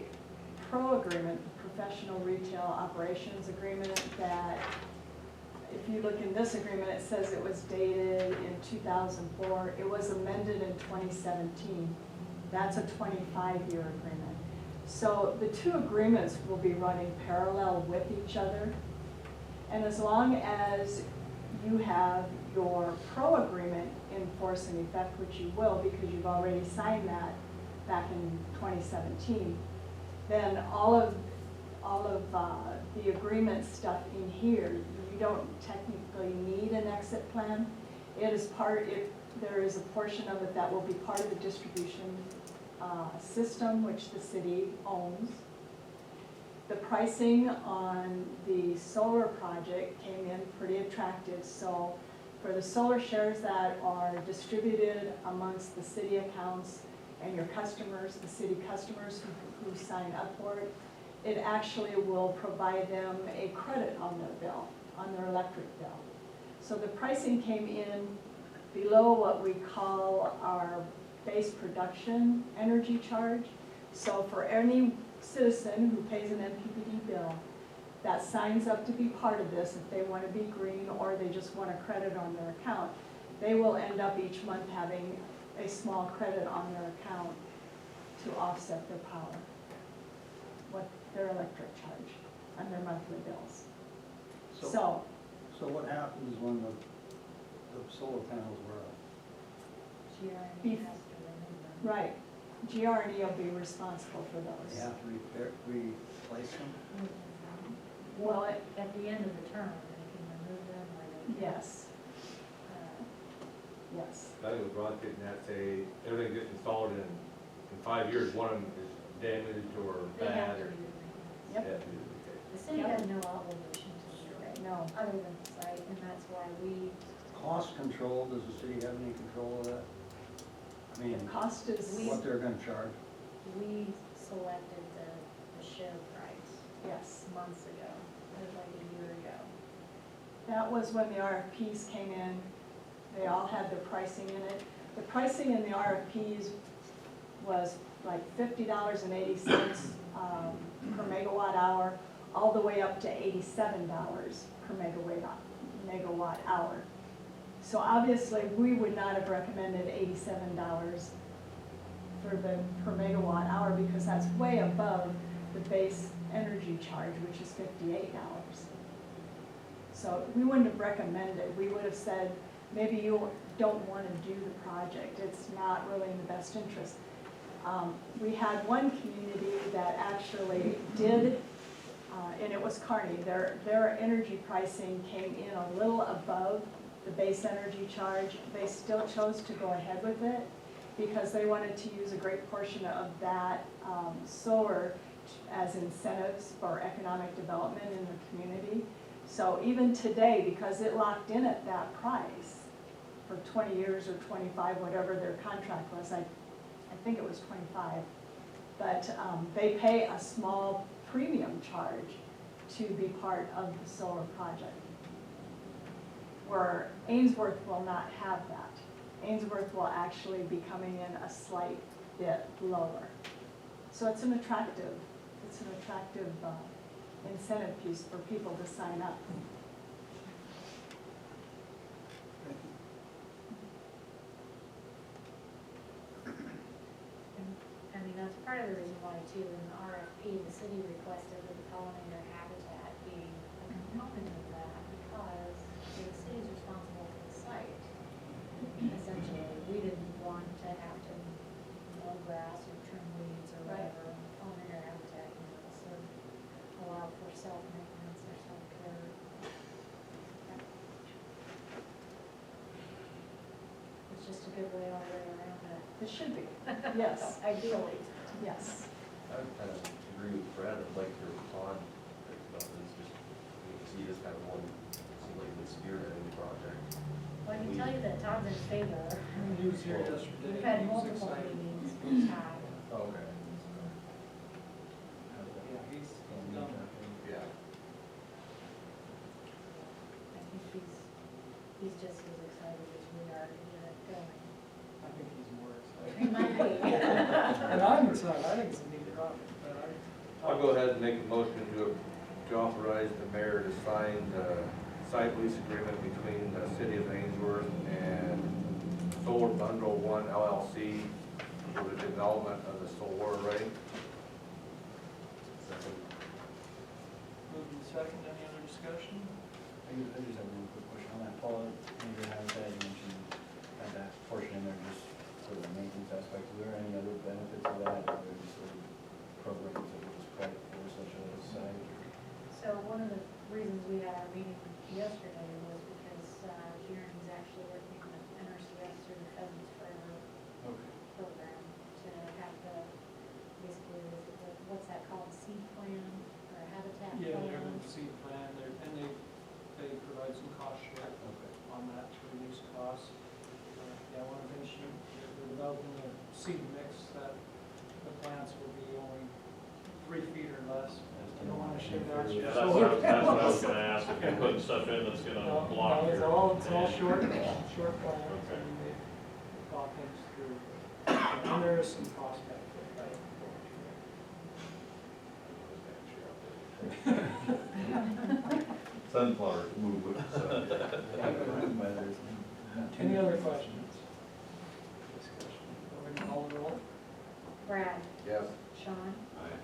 pro agreement, the professional retail operations agreement, that if you look in this agreement, it says it was dated in 2004. It was amended in 2017. That's a 25-year agreement. So the two agreements will be running parallel with each other. And as long as you have your pro agreement in force and effect, which you will because you've already signed that back in 2017, then all of the agreement stuff in here, you don't technically need an exit plan. It is there is a portion of it that will be part of the distribution system, which the city owns. The pricing on the solar project came in pretty attractive. So for the solar shares that are distributed amongst the city accounts and your customers, the city customers who sign up for it, it actually will provide them a credit on their bill, on their electric bill. So the pricing came in below what we call our base production energy charge. So for any citizen who pays an MPPD bill that signs up to be part of this, if they want to be green or they just want a credit on their account, they will end up each month having a small credit on their account to offset their power, their electric charge on their monthly bills. So So what happens when the solar panels wear out? GRN has to remember. right, GR&E will be responsible for They those. have to replace them? Well, At the end of the term, they can remove them or they can. yes, yes. I think what Ron's getting at, say, everything gets installed in 5 years, one of them is damaged or They have bad to or. do the Yep. Yeah, okay. The city has no obligation to do it, No. other than the site, and that's why we, Cost control, does the city have any control of that? I mean, The cost is, what they're gonna charge? we selected the show price yes. months ago, it was like a year ago. That was when the RFPs came in. They all had their pricing in it. The pricing in the RFPs was like $50.80 per megawatt hour, all the way up to $87 per megawatt hour. So obviously, we would not have recommended $87 for the per megawatt hour because that's way above the base energy charge, which is $58. So we wouldn't have recommended. We would have said, maybe you don't want to do the project. It's not really in the best interest. We had one community that actually did, and it was Kearney. Their energy pricing came in a little above the base energy charge. They still chose to go ahead with it because they wanted to use a great portion of that solar as incentives for economic development in the community. So even today, because it locked in at that price for 20 years or 25, whatever their contract was, I think it was 25, but they pay a small premium charge to be part of the solar project, where Ainsworth will not have that. Ainsworth will actually be coming in a slight bit lower. So it's an attractive incentive piece for people to sign up. I mean, that's part of the reason why too, in the RFP, the city requested that the pollinator habitat be a component of that because the city's responsible for the site. Essentially, we didn't want to have to mow grass or trim weeds or Right. whatever, and the pollinator habitat can also allow for self-maintenance or self-care. It's just a good way all the way around it. It should be, yes, Ideally. yes. I would kind of agree with Brad. I'd like your thought about this, just, see this kind of one, seems like it's spearheading the project. Well, I can tell you that Todd's in favor. He was here yesterday. We've had He was multiple excited. meetings with Todd. Oh, okay. Yeah, he's done. Yeah. I think he's just as excited as we are to get it's not, I think it's a neat project, but I. I'll go ahead and make a motion to authorize the mayor to sign the site lease agreement between the city of Ainsworth and Solar Bundle One LLC for the development of the solar array. Second. Moved in second, any other discussion? I just have one quick question on that, Paul, maybe you mentioned that portion in there, just sort of the maintenance aspect, is there any other benefits of that, or are there just sort of programs that we just credit for such a site? So one of the reasons we had our meeting yesterday was because Jeremy's actually working with NRCS through the Pheasants Forever Okay. program to have the, basically, what's that called, seed plan or habitat plan? Yeah, they're in the seed plan, and they provide some cost share Okay. on that to reduce costs. Yeah, one of the things they're developing a seed mix that the plants will be only 3 feet or less. You don't want to ship out your Yeah, that's solar what I was panels. gonna ask, if you're putting stuff in that's gonna No, block no, your. it's all short plans, Okay. and they thought things through. And there is some cost benefit. Sunflowers move with the sun. Any other questions? Discussion. We're gonna call the roll. Brad, Yes. Sean, Aye.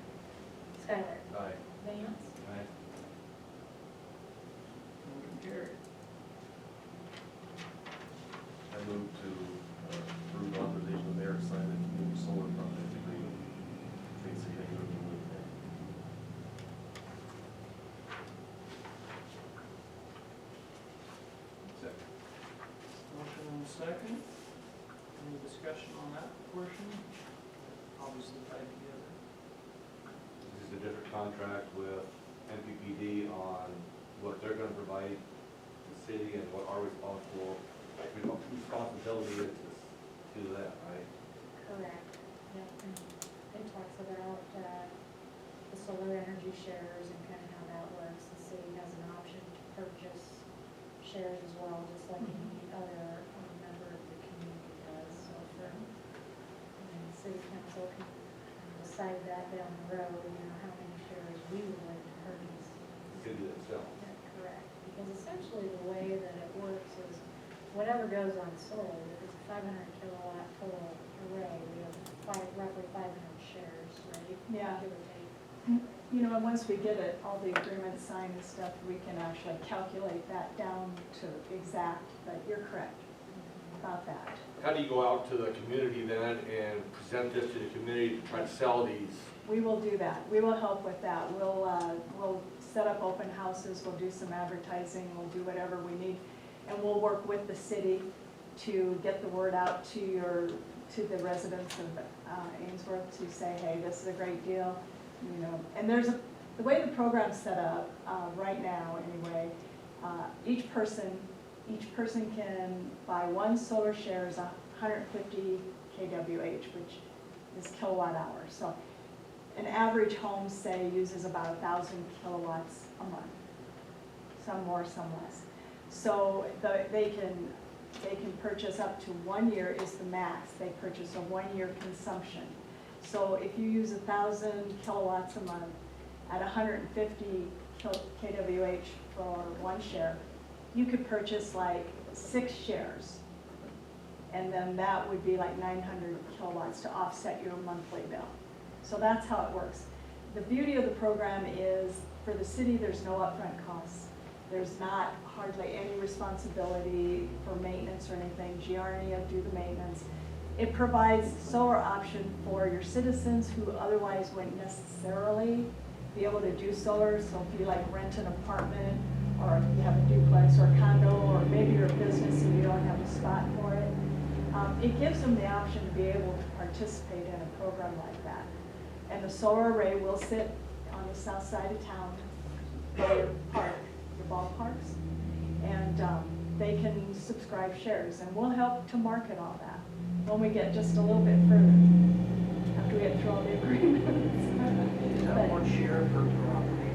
Skylar, Aye. Vance, Aye. Motion carried. I move to approve authorization of mayor to sign the community solar project agreement between City of Ainsworth and Wood County. Second. Motion and a second. Any discussion on that portion? Obviously tied together. This is a different contract with NPPD on what they're gonna provide the city and what our responsibility is to do that, right? correct. Yep, and it talks about the solar energy shares and kind of how that works. The city has an option to purchase shares as well, just like any other member of the community does. So for, the city council can decide that down the road, how many shares we would like to purchase. The city itself. Yeah, correct, because essentially the way that it works is whatever goes on solar, if it's a 500 kilowatt total array, we have roughly 500 shares, right? Yeah. Give or take. And once we get it, all the agreements signed and stuff, we can actually calculate that down to exact, but you're correct about that. How do you go out to the community then and present this to the community to try to sell these? We will do that. We will help with that. We'll set up open houses, we'll do some advertising, we'll do whatever we need. And we'll work with the city to get the word out to the residents of Ainsworth to say, hey, this is a great deal, And the way the program's set up right now, anyway, each person can buy one solar share is 150 kWh, which is kilowatt hours. So an average home, say, uses about 1,000 kilowatts a month, some more, some less. So they can purchase up to 1 year is the max. They purchase a 1 year consumption. So if you use 1,000 kilowatts a month at 150 kWh for one share, you could purchase like 6 shares. And then that would be like 900 kilowatts to offset your monthly bill. So that's how it works. The beauty of the program is for the city, there's no upfront costs. There's not hardly any responsibility for maintenance or anything. GRNE will do the maintenance. It provides solar option for your citizens who otherwise wouldn't necessarily be able to do solar. So if you like rent an apartment, or if you have a duplex or a condo, or maybe you're a business and you don't have a spot for it, it gives them the option to be able to participate in a program like that. And the solar array will sit on the south side of town by your park, your ballparks, and they can subscribe shares, and we'll help to market all that when we get just a little bit further, after we get through all the agreements. Is that one share per property?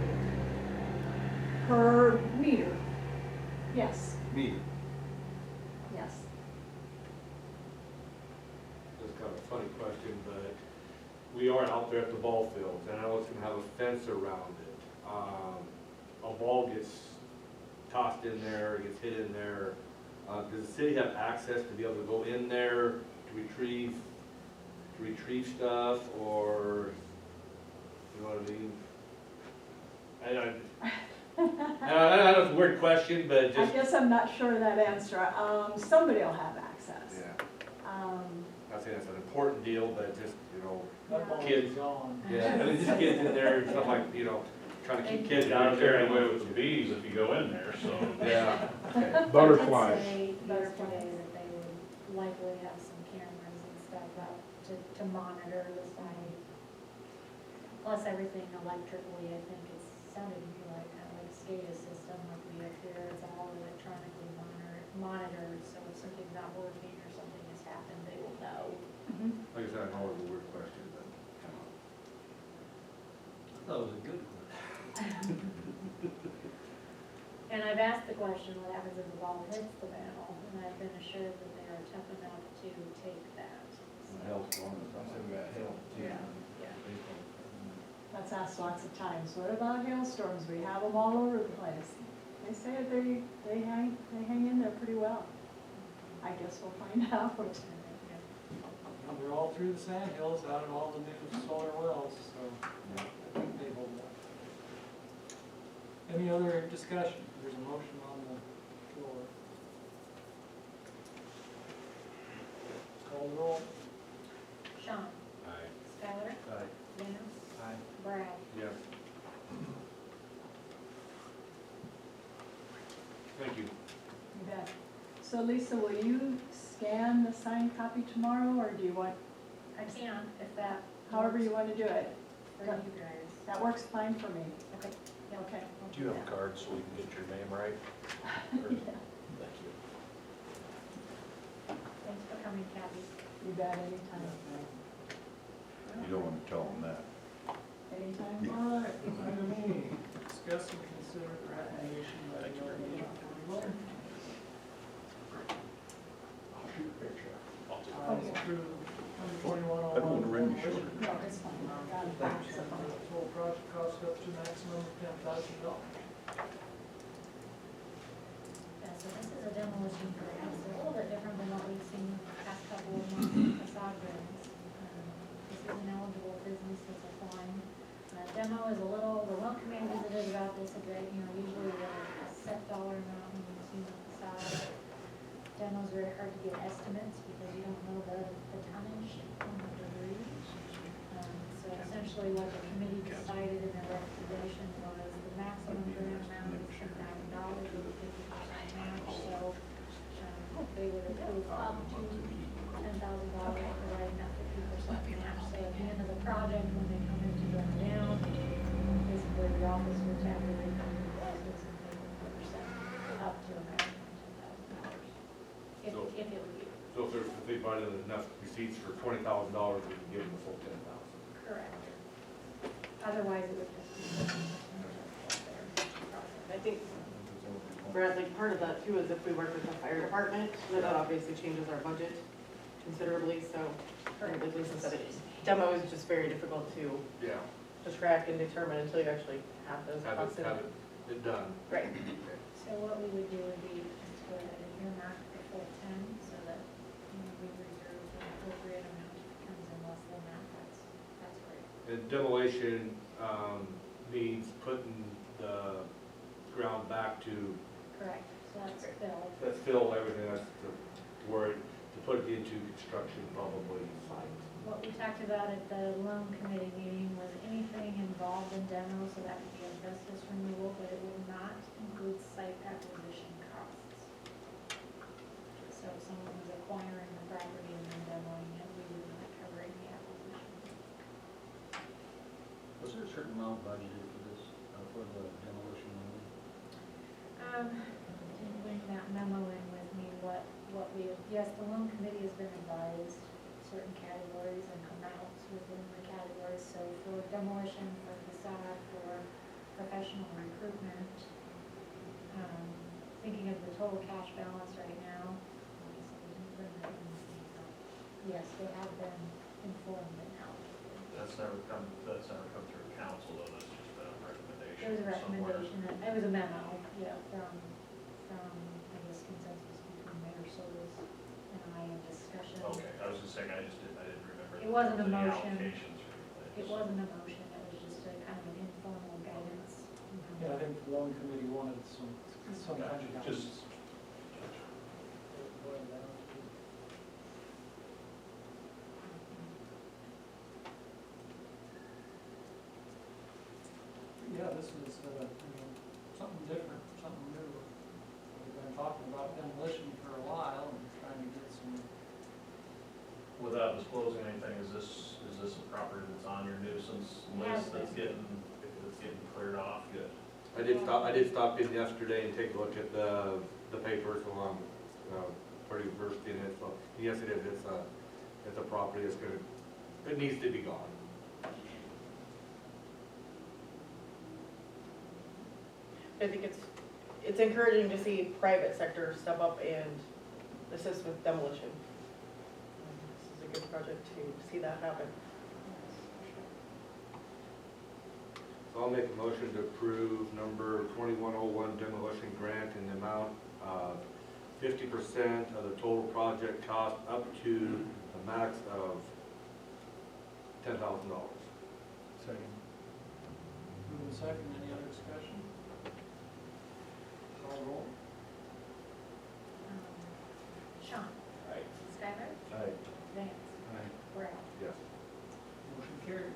Per meter, yes, Me. yes. This is kind of a funny question, but we are out there at the ball fields, and I know it's gonna have a fence around it. A ball gets tossed in there, gets hit in there. Does the city have access to be able to go in there to retrieve stuff, or, you know what I mean? I know it's a weird question, but I just, guess I'm not sure of that answer. Somebody will have access. yeah, Um, not saying that's an important deal, but just, you know, That ball Kids. is gone. yeah, I mean, just kids in there and stuff like, you know, trying to keep kids out Down of there there anyway with the bees if you go in there, so. Yeah. Butterflies. I did say yesterday that they would likely have some cameras and stuff out to monitor the site. Plus everything electrically, I think it's sounded to me like kind of like a SCADA system like we have here, it's all electronically monitored, so if something's not working or something has happened, they will know. Like I said, I know it's a weird question, but. That was a good one. And I've asked the question, what happens if the ball hits the manhole, and I've been assured that they are tough enough to take that. So, Hailstorm, I said we got hail too. Yeah. That's asked lots of times. What about hailstorms? We have them all over the place. They say they hang in there pretty well. I guess we'll find out. And they're all through the sand hills, out of all the new solar wells, so I think they hold up. Any other discussion? There's a motion on the floor. Call the roll. Sean, Aye. Skylar, Aye. Dan, Aye. Brad. Yes. Thank you. You bet. So Lisa, will you scan the signed copy tomorrow, or do you want, I can, if that. however you want to do it? For you guys. That works fine for me. Okay. Yeah, Okay. I'll Do you have that. a card so we can get your name right? Yeah, Thank you. Thanks for coming, Kathy. you bet, anytime. You don't want to tell them that. Anytime. All right, item E, discuss and consider ratification by the Demolition Grant. Through 121 I don't want to ring you short. No, it's fine. Got it. Total project cost up to maximum of $10,000. Yeah, so this is a demolition grant, so a little bit different than what we've seen the past couple of months facade grants. This is an eligible business that's applying. Demo is a little, the one committee visited about this a bit, usually a set dollar amount when you see the facade. Demo's very hard to get estimates because you don't know the tonnage on the debris. So essentially what the committee decided in their recommendation was the maximum grant amount is $10,000 with a 50% match, so they would approve up to $10,000 providing that 50% match. So at the end of the project, when they come in to go down, basically the office would tabulate the prices and pay 50% up to a maximum of $10,000. If So- it would be. So if they brought in enough receipts for $20,000, we can give them the full $10,000. Correct. Otherwise, it would just be. I think, Brad, like part of that too is if we work with the fire department, that obviously changes our budget considerably, so. Like Lisa said, demo is just very difficult to Yeah. track and determine until you actually have those Have costs in it it. done. Right. Okay. So what we would do would be just go ahead and earmark the full 10, so that, we reserve the appropriate amount. If it comes in less than that, that's great. And demolition, means putting the ground back to, Correct, so that's Bill. let's fill everything, that's to where, to put it into construction probably site. What we talked about at the loan committee meeting was anything involved in demo, so that could be asbestos removal, but it will not include site acquisition costs. So if someone was acquiring the property and then demoing it, we would not cover any acquisition. Was there a certain amount budgeted for this, for the demolition loan? Didn't bring that memo in with me, what we, yes, the loan committee has been advised certain categories and amounts within the categories, so for demolition, for facade, for professional recruitment, thinking of the total cash balance right now, yes, they have been informed and allocated. That's never come through council, though, that's just a recommendation. There was a somewhere. recommendation, it was a memo, yeah, from, I guess, consensus between Mayor Solis and I in discussion. Okay, I was just saying, I didn't remember. It wasn't a any motion. allocations or anything. It wasn't a motion, it was just a kind of an informal guidance. Yeah, I think the loan committee wanted some kind of Gotcha, just- guidance. Yeah, this was, something different, something new. We've been talking about demolition for a while and trying to get some, Without disclosing anything, is this a property that's on your nuisance Yes, list that's getting cleared off? Good. I did stop in yesterday and take a look at the papers, so I'm pretty versed in it, so yes, it is, it's a property that's gonna, it needs to be gone. I think it's encouraging to see private sector step up and assist with demolition. This is a good project to see that happen. So I'll make a motion to approve number 2101 demolition grant in the amount of 50% of the total project cost up to a max of $10,000. Second. move in second, any other discussion? Call roll. Sean? Aye. Skylar? Aye. Vance? Aye. Brad? Yes. Motion carried.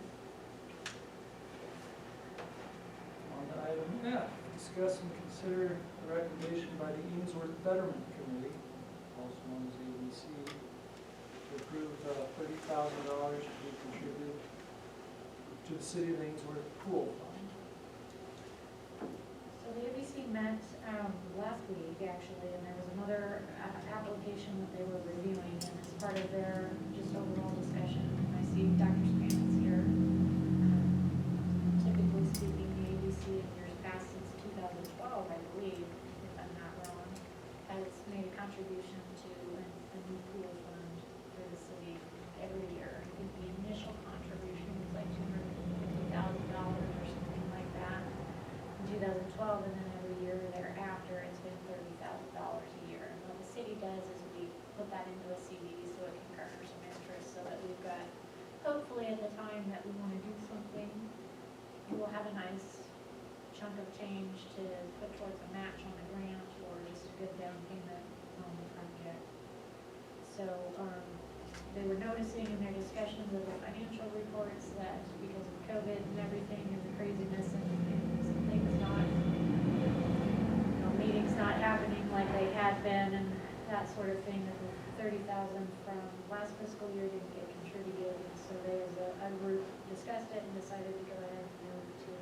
On to item F, discuss and consider the recommendation by the Ainsworth Betterment Committee, also known as ABC, to approve $30,000 to be contributed to the City of Ainsworth Pool Fund. So the ABC met last week, actually, and there was another application that they were reviewing, and as part of their just overall discussion, I see Dr. Span's here. Typically speaking, the ABC in years past, since 2012, I believe, if I'm not wrong, has made a contribution to a new pool fund for the city every year. I think the initial contribution was like $250,000 or something like that in 2012, and then every year thereafter, it's been $30,000 a year. And what the city does is we put that into a CD so it can garner some interest, so that we've got, hopefully at the time that we want to do something, we will have a nice chunk of change to put towards a match on a grant or just a good down payment on the project. So, they were noticing in their discussions of the financial reports that because of COVID and everything and the craziness and some things not, meetings not happening like they had been and that sort of thing, that the $30,000 from last fiscal year didn't get contributed. And so they as a group discussed it and decided to go ahead and move to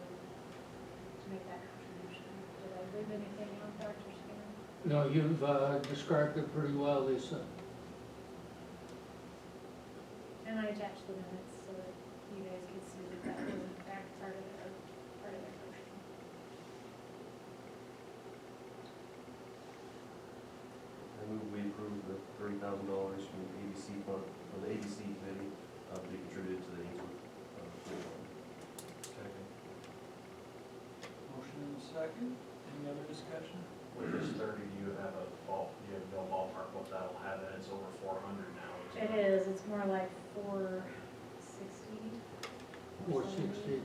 make that contribution. Did I leave anything on, Dr. Skinner? No, you've described it pretty well, Lisa. And I attached the minutes so that you guys could see that that was in fact part of their motion. I move we approve the $30,000 from the ABC fund, from the ABC committee, to be contributed to the Ainsworth Pool Fund. Second. Motion and a second, any other discussion? With this 30, do you have no ballpark what that'll have, and it's over 400 now. It is, it's more like 460. 460.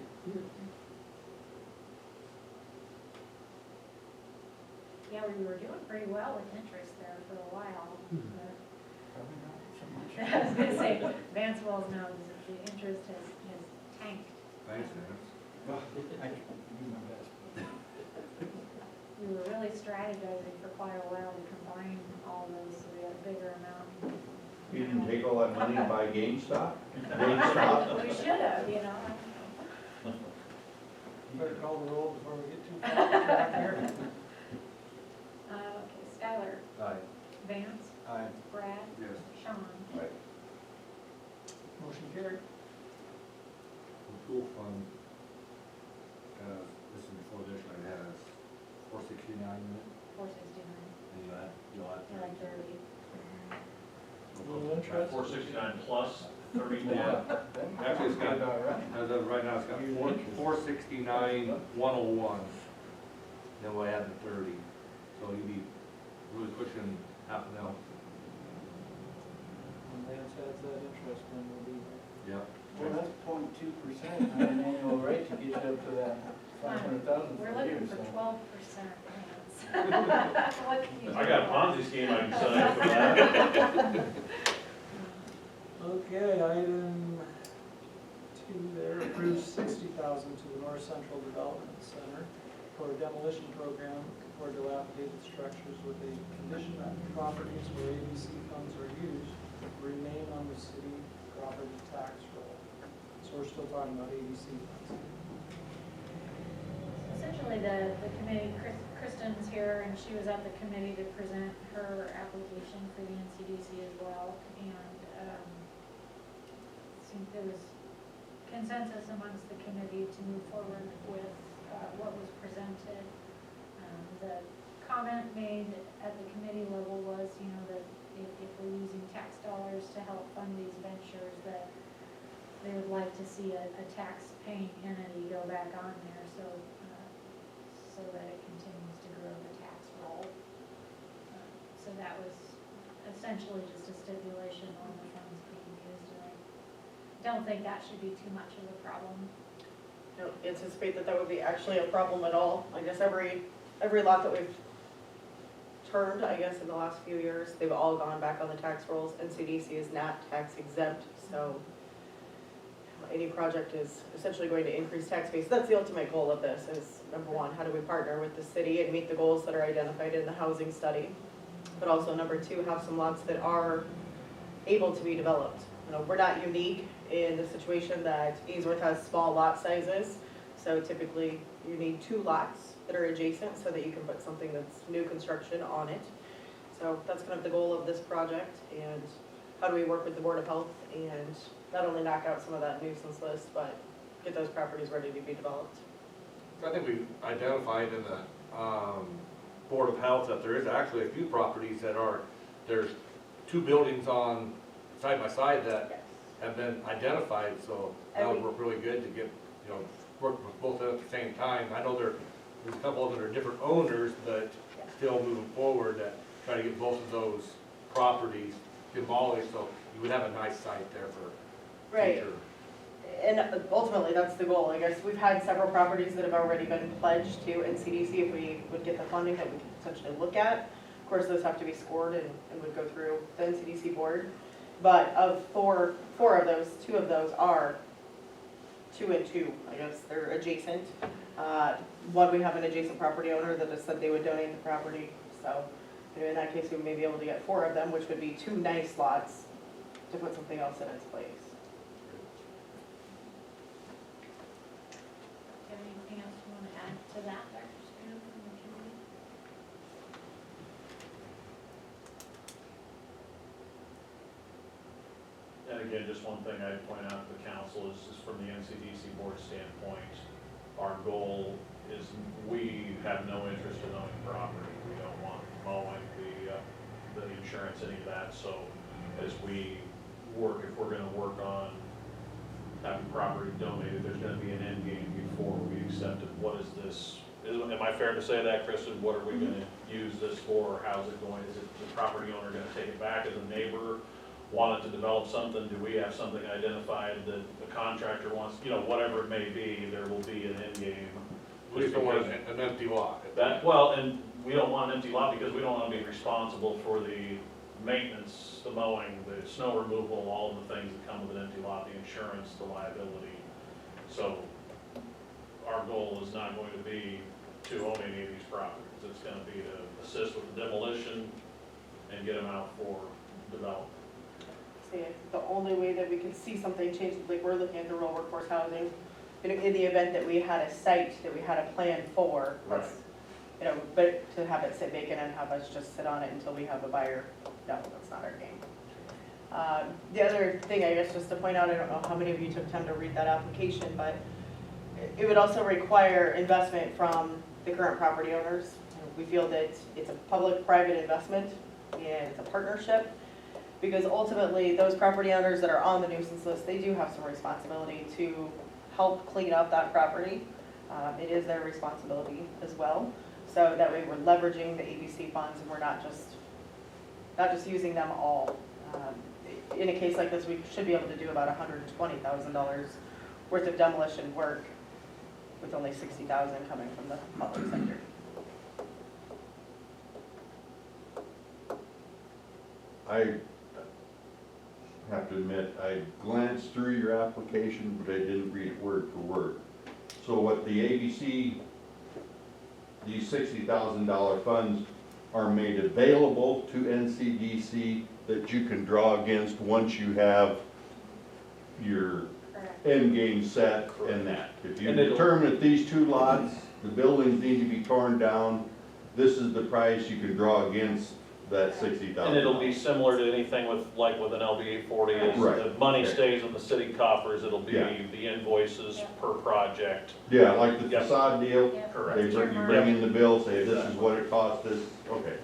Yeah, we were doing pretty well with interest there for a while. But Probably not so much. I was gonna say, Vance Wells knows that the interest has tanked. Thanks, Dennis. I can do my best. We were really strategizing for quite a while to combine all those, so we had a bigger amount. You didn't take all that money and buy GameStop? GameStop? We should have, you know. You better call the roll before we get too far off track here. Okay, Skylar, Aye. Vance, Aye. Brad, Yes. Sean. Motion carried. The pool fund, this is before this, I had 469 in it, 469, and you'll add yeah, like 30. A little interest. 469 plus, 31. Actually, it's got, About right. as of right now, it's got 469,101. Then we'll add the 30. So you'd be really pushing half an hour. When Lance adds that interest, then we'll be. Yep. Well, that's 0.2% on an annual rate to get you up to that 500,000 We're for looking years, for so. 12% What can you I do? got a Ponzi scheme I can set up for that. Okay, item 2 there, approves 60,000 to the North Central Development Center for a demolition program for dilapidated structures with a condition that properties where ABC funds are used remain on the city property tax roll. So we're still talking about ABC funds. Essentially, the committee, Kristen's here, and she was at the committee to present her application for the NCDC as well. And there was consensus amongst the committee to move forward with what was presented. The comment made at the committee level was, you know, that if we're using tax dollars to help fund these ventures, that they would like to see a tax-paying entity go back on there, so that it continues to grow the tax roll. So that was essentially just a stipulation on the funds being used, and I don't think that should be too much of a problem. I don't anticipate that that would be actually a problem at all. I guess every lot that we've turned, I guess, in the last few years, they've all gone back on the tax rolls. NCDC is not tax exempt, so any project is essentially going to increase tax base. That's the ultimate goal of this is, number one, how do we partner with the city and meet the goals that are identified in the housing study? But also, number two, have some lots that are able to be developed. You know, we're not unique in the situation that Ainsworth has small lot sizes. So typically, you need 2 lots that are adjacent so that you can put something that's new construction on it. So that's kind of the goal of this project, and how do we work with the Board of Health and not only knock out some of that nuisance list, but get those properties ready to be developed. I think we've identified in the Board of Health that there is actually a few properties that are, there's 2 buildings on side by side that have been identified, so that would work really good to get, you know, work with both at the same time. I know there's a couple of them that are different owners, but still moving forward that try to get both of those properties demolished, so you would have a nice site there for Right. future. And ultimately, that's the goal. I guess we've had several properties that have already been pledged to NCDC if we would get the funding that we could potentially look at. Of course, those have to be scored and would go through the NCDC board. But of four of those, 2 of those are 2 and 2, I guess, they're adjacent. One, we have an adjacent property owner that has said they would donate the property. So in that case, we may be able to get 4 of them, which would be 2 nice lots to put something else in its place. Do you have anything else you want to add to that, Dr. Spann, from the committee? And again, just one thing I'd point out to the council is from the NCDC board standpoint, our goal is we have no interest in owning property. We don't want mowing, the insurance, any of that. So as we work, if we're gonna work on having property donated, there's gonna be an end game before we accept it. What is this? Am I fair to say that, Kristen? What are we gonna use this for? How's it going? Is it the property owner gonna take it back as a neighbor? Want it to develop something? Do we have something identified that the contractor wants, you know, whatever it may be, there will be an end game. We just don't want an empty lot. That, well, and we don't want an empty lot because we don't want to be responsible for the maintenance, the mowing, the snow removal, all of the things that come with an empty lot, the insurance, the liability. So our goal is not going to be to own any of these properties. It's going to be to assist with the demolition and get them out for development. See, the only way that we could see something change, like we're looking at the rural workforce housing, in the event that we had a site that we had a plan for, let's, you know, but to have it sit vacant and have us just sit on it until we have a buyer, no, that's not our game. The other thing, I guess, just to point out, I don't know how many of you took time to read that application, but it would also require investment from the current property owners. We feel that it's a public-private investment and it's a partnership. Because ultimately, those property owners that are on the nuisance list, they do have some responsibility to help clean up that property. It is their responsibility as well. So that way we're leveraging the ABC funds and we're not just using them all. In a case like this, we should be able to do about $120,000 worth of demolition work with only $60,000 coming from the public sector. I have to admit, I glanced through your application, but I didn't read it word for word. So what the ABC, these $60,000 funds are made available to NCDC that you can draw against once you have your Correct. end game set and that. If you And it'll- determine that these two lots, the buildings need to be torn down, this is the price you can draw against that $60,000. And it'll be similar to anything with, like with an LD 840, is Right. the money Okay. stays in the city coffers, it'll be Yeah. the invoices Yeah. per project. Yeah, like the Yep. facade deal, Yep. Correct. they bring, you bring in the bill, say this is what it cost us, okay.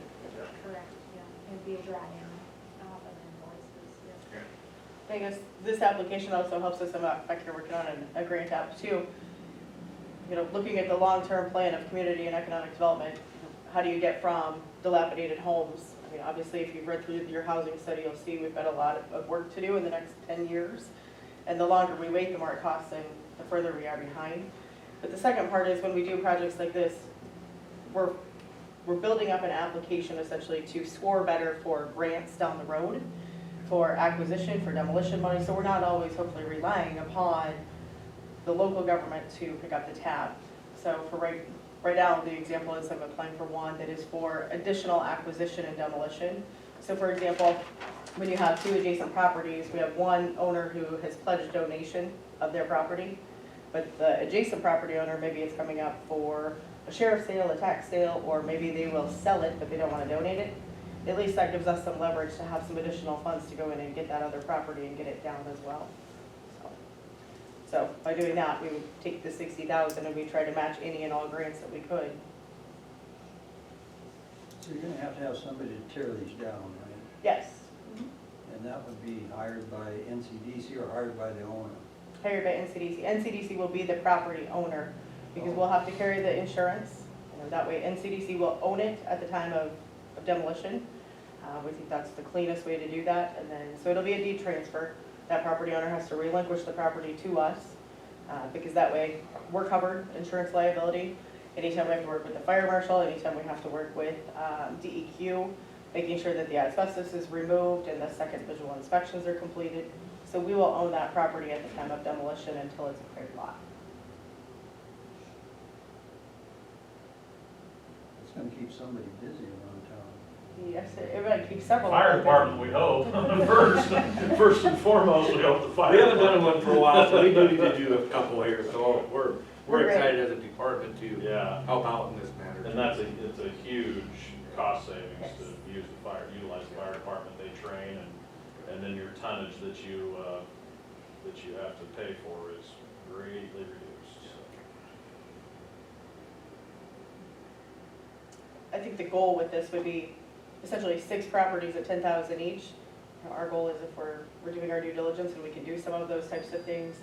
Correct, yeah, it'd be a drawdown off of invoices, yeah. I guess this application also helps us, I'm back here working on a grant app too. You know, looking at the long-term plan of community and economic development, how do you get from dilapidated homes? I mean, obviously, if you've read through your housing study, you'll see we've got a lot of work to do in the next 10 years. And the longer we wait, the more it costs and the further we are behind. But the second part is when we do projects like this, we're building up an application essentially to score better for grants down the road, for acquisition, for demolition money. So we're not always hopefully relying upon the local government to pick up the tab. So for right now, the example is I'm applying for one that is for additional acquisition and demolition. So for example, when you have two adjacent properties, we have one owner who has pledged donation of their property, but the adjacent property owner, maybe it's coming up for a sheriff's sale, a tax sale, or maybe they will sell it, but they don't want to donate it. At least that gives us some leverage to have some additional funds to go in and get that other property and get it down as well. So by doing that, we would take the $60,000 and we try to match any and all grants that we could. So you're gonna have somebody to tear these down, right? Yes, And that would be hired by NCDC or hired by the owner? hired by NCDC. NCDC will be the property owner because we'll have to carry the insurance. And that way NCDC will own it at the time of demolition. We think that's the cleanest way to do that. And then, so it'll be a deed transfer. That property owner has to relinquish the property to us because that way we're covered, insurance liability. Anytime we have to work with the fire marshal, anytime we have to work with DEQ, making sure that the asbestos is removed and the second visual inspections are completed. So we will own that property at the time of demolition until it's a cleared lot. It's gonna keep somebody busy around town. Yes, it might keep several. Fire department, we hope, first and foremost, we hope the fire. We haven't done department- one for a while, so we do need to do a couple here, so we're We're ready. excited as a department to Yeah, help out in this matter. and it's a huge cost savings to utilize the fire department, they train, and then your tonnage that you have to pay for is greatly reduced. I think the goal with this would be essentially 6 properties at 10,000 each. Our goal is if we're doing our due diligence and we can do some of those types of things.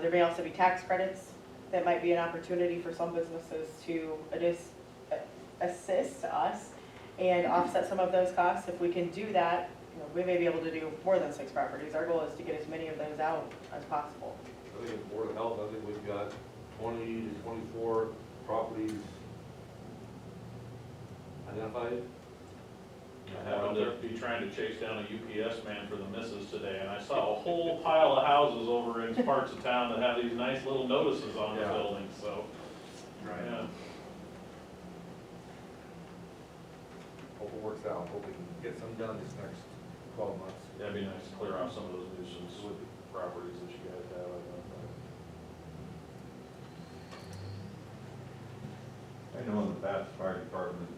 There may also be tax credits. That might be an opportunity for some businesses to assist us and offset some of those costs. If we can do that, we may be able to do more than 6 properties. Our goal is to get as many of those out as possible. I think in Board of Health, I think we've got 20 to 24 properties identified. I happened to be trying to chase down a UPS man for the missus today, and I saw a whole pile of houses over in parts of town that have these nice little notices on the Yeah. buildings, so. Yeah. Hope it works out, hope we can get some done this next 12 months. That'd be nice to clear off some of those nuisance properties that you guys have. I know in the past, fire department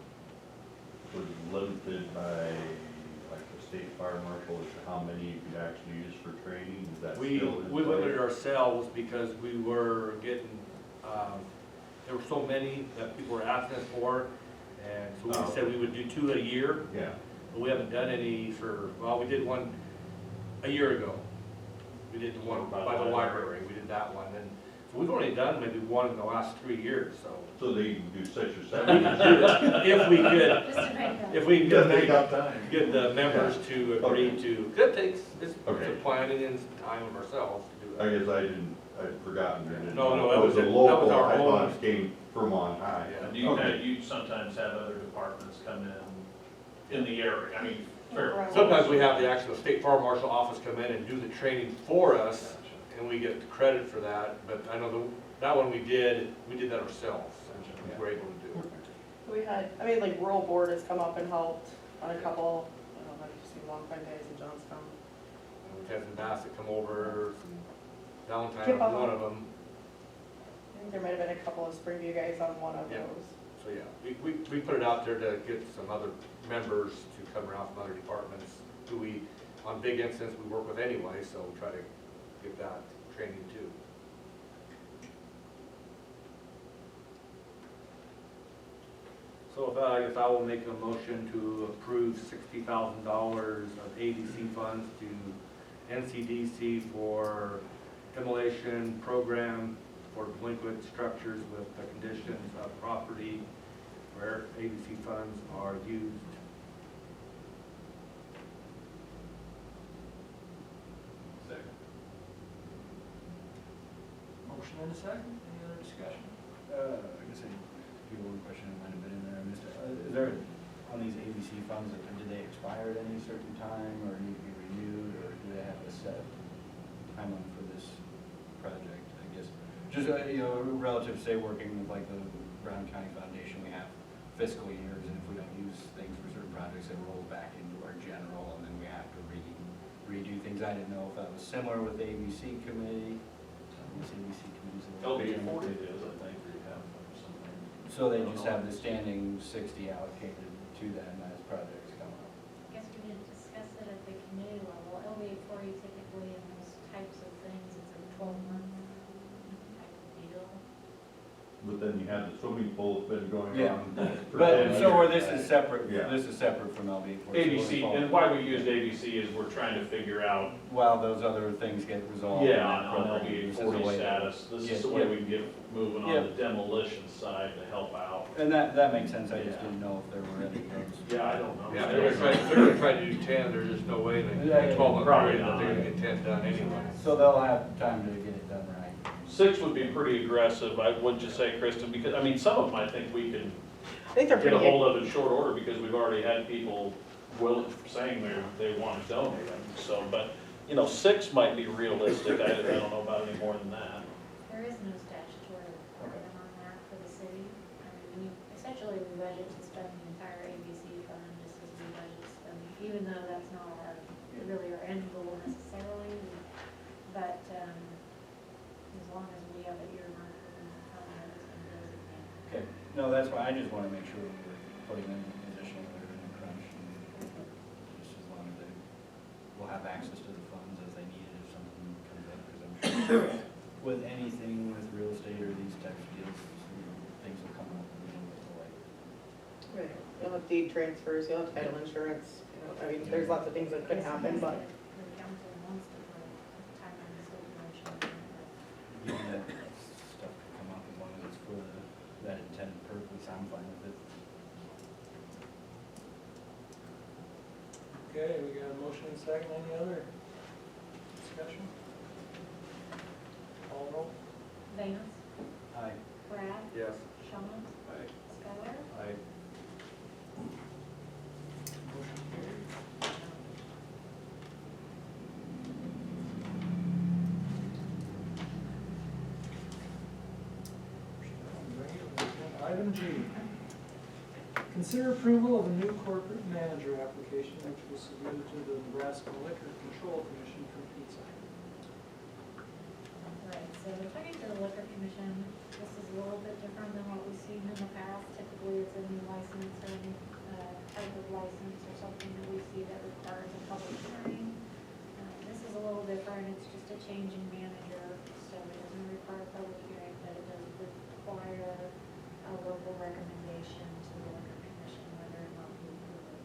was limited by, like, the state fire marshal as to how many you could actually use for training, is that We still in limited place? ourselves because we were getting, there were so many that people were asking us for, and so we said we would do 2 a year. Yeah, But we haven't done any for, well, we did one a year ago. We did the one by the library, we did that one, and so we've only done maybe one in the last 3 years, so. So they can do 6 or We 7. could do it if we could, Just to make that. if we Doesn't could take up time. get the members to agree Okay. to, it takes, it's Okay. some planning and some time of ourselves to do I it. guess I'd forgotten. I didn't No, know. that It was a it. That local, was our I thought own. it came from on high. Yeah. And you, Okay. you sometimes have other departments come in the area, I mean, fair. Sometimes we have the actual state fire marshal office come in and do the training for us, and we get the credit for that, but I know that one we did that ourselves, and we were able to do it. We had, I mean, like rural board has come up and helped on a couple, I don't know, I've seen Long Pine Days in Johnstown. And we've had some Bassett come over, Valentine Kip was up. one of them, I think there might have been a couple of Springview guys on one of Yeah. those. so yeah, we put it out there to get some other members to come around from other departments, who we, on big incidents, we work with anyway, so we try to get that training too. So with that, I guess I will make a motion to approve $60,000 of ABC funds to NCDC for demolition program for delinquent structures with the conditions of property where ABC funds are used. Second. Motion and a second, any other discussion? I guess I do one question, it might have been in there, I missed it. Is there, on these ABC funds, did they expire at any certain time, or need to be renewed, or do they have a set timeline for this project, I guess? Just, relative, say, working with like the Brown County Foundation, we have fiscal years, and if we don't use things for certain projects, it rolls back into our general, and then we have to redo things. I didn't know if that was similar with the ABC committee. This ABC committee's a little LB different. 40 is, I think, we have something. So they just have the standing 60 allocated to them as projects come up. I guess we didn't discuss it at the committee level. LBA 40 typically in those types of things, it's a 12-month type of deal. But then you have the swimming pool that's been going Yeah. on. for But, 10 so where years. this is separate, Yeah. this is separate from LB 40. ABC, and why we used ABC is we're trying to figure out, While those other things get resolved. yeah, in that on program, LB this is a 40 way to- status, this Yeah, is the way yeah. we can get moving Yeah. on the demolition side to help out. And that makes sense, I just Yeah. didn't know if there were any of those. Yeah, I don't know. Yeah, they're gonna try to do 10, there's just no way in Yeah, a yeah, 12-month probably period that they're not. gonna get 10 done anyway. So they'll have time to get it done right. 6 would be pretty aggressive, wouldn't you say, Kristen? Because, I mean, some of them I think we can I think they're get a pretty, hold of in short order because we've already had people saying they want to donate them. So, but, 6 might be realistic. I don't know about any more than that. There is no statutory requirement on that for the city. I mean, essentially, we budget to spend the entire ABC fund just as we budget to spend, even though that's not really our end goal necessarily. But, as long as we have it earmarked within the fund that it's been designated. Okay, no, that's why, I just want to make sure we're putting in additional labor in the crunch, and just as long as they will have access to the funds as they need it if something comes up, because I'm sure with anything with real estate or these types of deals, things will come up and we'll get delayed. right, you'll have deed transfers, you'll have title insurance, I mean, there's lots of things that could happen, but. The council wants to put time on this information. Yeah, that stuff could come up as long as it's for that intended purpose, I'm fine with it. Okay, we got a motion and a second, any other discussion? Call roll. Vance, Aye. Brad, Yes. Sean, Skylar, Aye. Motion carried. Item G. Consider approval of a new corporate manager application which was submitted to the Nebraska Liquor Control Commission for pizza. Right, so talking to the liquor commission, this is a little bit different than what we've seen in the past. Typically, it's a new license or any type of license or something that we see that requires a public hearing. This is a little different, it's just a change in manager, so it doesn't require a public hearing, but it does require a local recommendation to the liquor commission whether or not we approve it.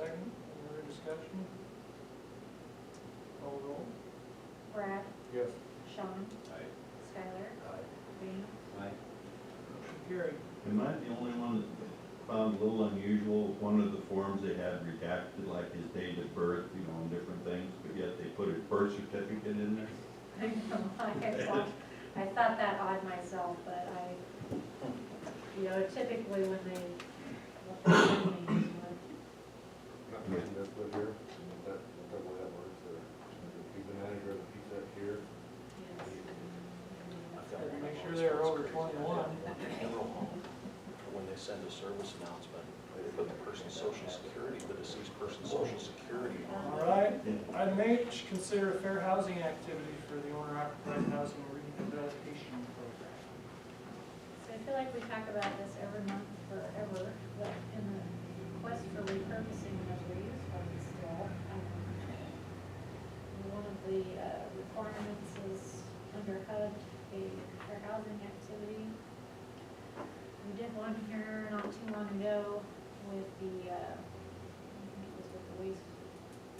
second. Any other discussion? Call roll. Brad, Yes. Sean, Aye. Skylar, Dana. Motion carried. Am I the only one that found a little unusual, one of the forms they had redacted, like his date of birth, you know, and different things, but yet they put his birth certificate in there? I know, I thought that odd myself, but typically when they, what their names were. Not the man that live here, is that the way that works, or he's the manager of the pizza here? Make sure they're over 21. When they send a service announcement, they put the person's social security, the deceased person's social security on All right, item H, consider a fair housing activity for the owner-occupied housing rehabilitation program. So I feel like we talk about this every month forever, but in the quest for repurposing of reuse funds still, one of the requirements is under HUD, a fair housing activity. We did one here not too long ago with the, I think it was with the waste,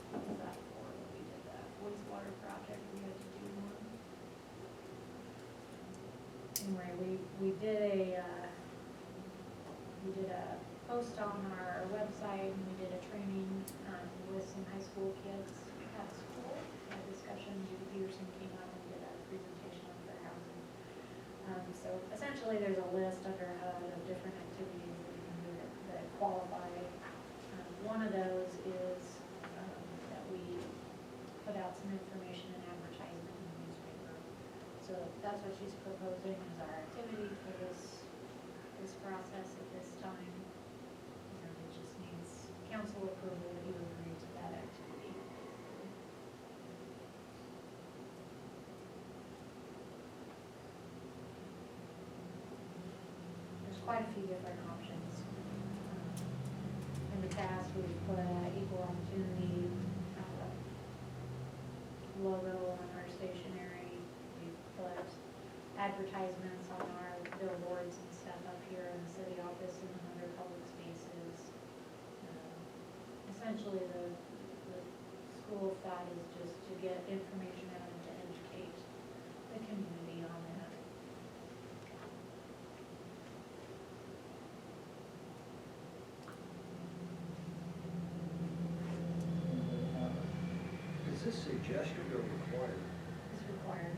what was that for, that we did that wastewater project, we had to do one. Anyway, we did a post on our website, and we did a training with some high school kids at school, a discussion. Judy Peterson came out and did a presentation on fair housing. So essentially, there's a list under HUD of different activities that you can do that qualify. One of those is that we put out some information and advertisement in the newspaper. So that's what she's proposing as our activity for this process at this time. It just needs council approval that you agree to that activity. There's quite a few different options. In the past, we've put equal opportunity logo on our stationery. We've put advertisements on our billboards and stuff up here in the city office and in other public spaces. Essentially, the school thought is just to get information out and to educate the community on that. Is this suggested or required? It's required.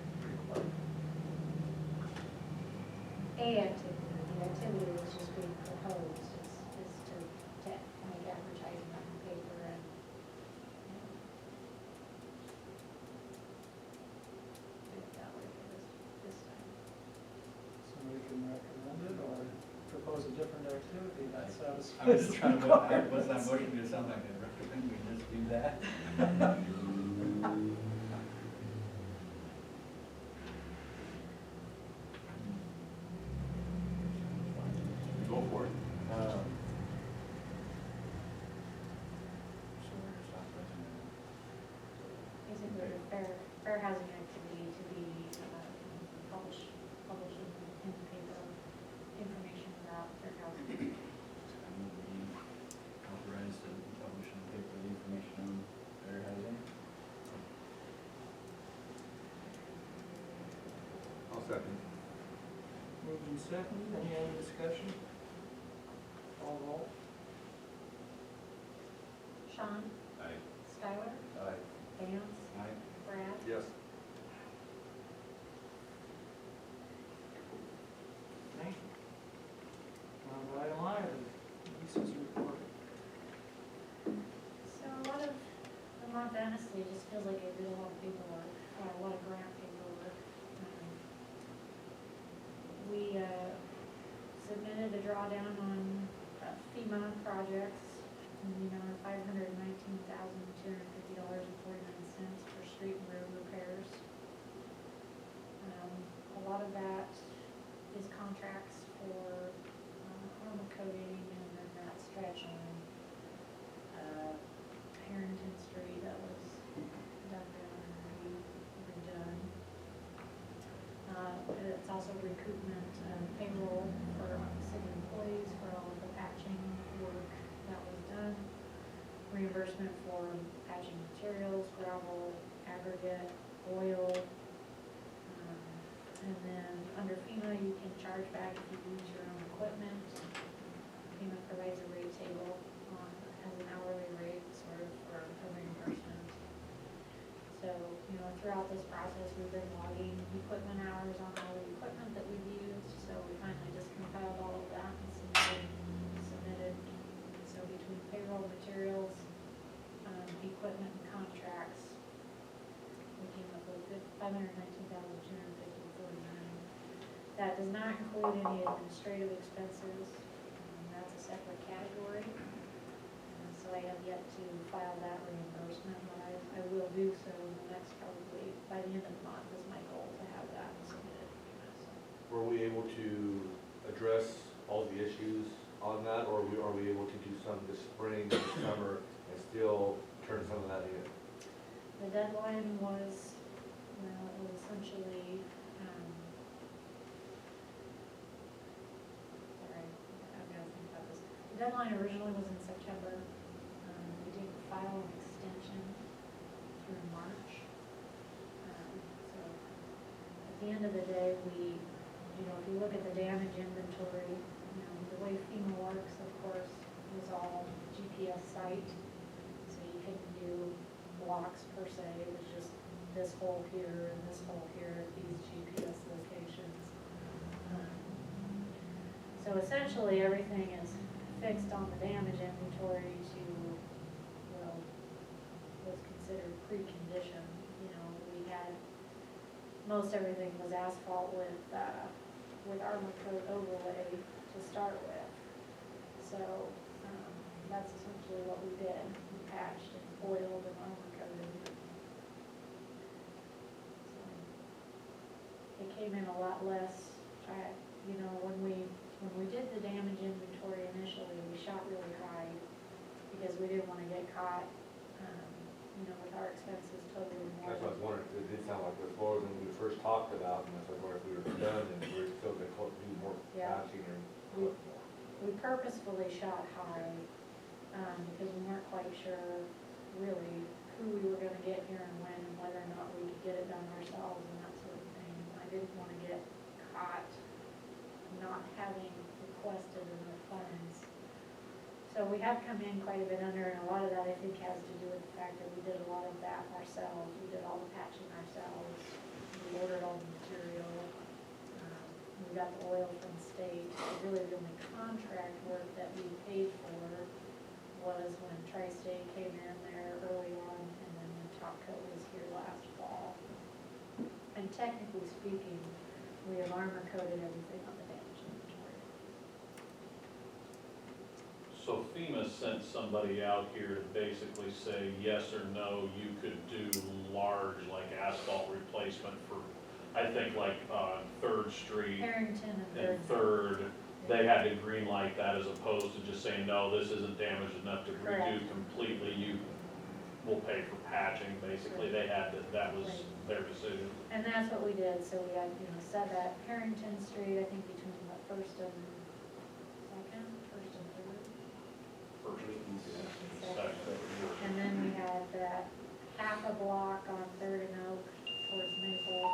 A activity, the activity that's just being proposed is to make advertisement in the paper and do it that way for this time. Somebody can recommend it or propose a different activity that satisfies. I was just trying to, what's that requirements. motion to sound like I recommend we just do that? Go for it. Basically, a fair housing activity to be publishing in the paper information about fair housing. Authorized to publish in the paper the information on fair housing. I'll second. Moved and seconded. Any other discussion? Call roll. Sean, Aye. Skylar, Aye. Vance, Aye. Brad, Yes. Okay. Item I, the Lisa's report. So a lot of the month, honestly, just feels like I did a lot of paperwork, a lot of grant paperwork. We submitted a drawdown on FEMA projects in the amount of $519,250.49 for street and road repairs. A lot of that is contracts for armor coating and then that stretch on Harrington Street that was dug down and redone. It's also recoupment payroll for city employees for all of the patching work that was done. reimbursement for patching materials, gravel, aggregate, oil. And then under FEMA, you can charge back if you use your own equipment. FEMA provides a rate table as an hourly rate sort of for reimbursement. So, throughout this process, we've been logging equipment hours on all the equipment that we've used. So we finally just compiled all of that and submitted. So between payroll, materials, equipment and contracts, we came up with $519,250.49. That does not include any administrative expenses. That's a separate category. So I have yet to file that reimbursement, but I will do so in the next, probably by the end of the month is my goal to have that submitted. So, Were we able to address all the issues on that, or are we able to do some this spring, this summer, and still turn some of that in? The deadline was, it was essentially, sorry, I've got to think about this. The deadline originally was in September. We did file an extension through March. So at the end of the day, we, if you look at the damage inventory, the way FEMA works, of course, is all GPS site. So you couldn't do blocks per se, it was just this hole here and this hole here at these GPS locations. So essentially, everything is fixed on the damage inventory to, was considered precondition. We had, most everything was asphalt with Armor Coat overlay to start with. So that's essentially what we did. We patched and oiled and Armor Coated. So it came in a lot less. When we did the damage inventory initially, we shot really high because we didn't want to get caught, with our expenses totally more. That's what I was wondering, 'cause it did sound like it was more than we first talked about, and that's why if we were done, and we were still going to do more Yeah. patching and We- collect more. We purposefully shot high, because we weren't quite sure really who we were gonna get here and when, and whether or not we could get it done ourselves and that sort of thing. I didn't wanna get caught not having requested enough funds. So we have come in quite a bit under, and a lot of that I think has to do with the fact that we did a lot of that ourselves. We did all the patching ourselves, we ordered all the material. We got the oil from the state. Really the only contract work that we paid for was when Tri-State came in there early on, and then when Top Coat was here last fall. And technically speaking, we have Armor Coated everything on the damage inventory. So FEMA sent somebody out here to basically say yes or no, you could do large, like asphalt replacement for, I think like, 3rd Street Harrington and and Third, they had to green light that as opposed to just saying, no, this isn't damaged enough to redo Correct. completely, you will pay for patching, basically, they had to, that was their decision. And that's what we did, so we had, set that Harrington Street, I think between the first and second, first and third. First and second. And then we had that half a block on Third and Oak towards Maple,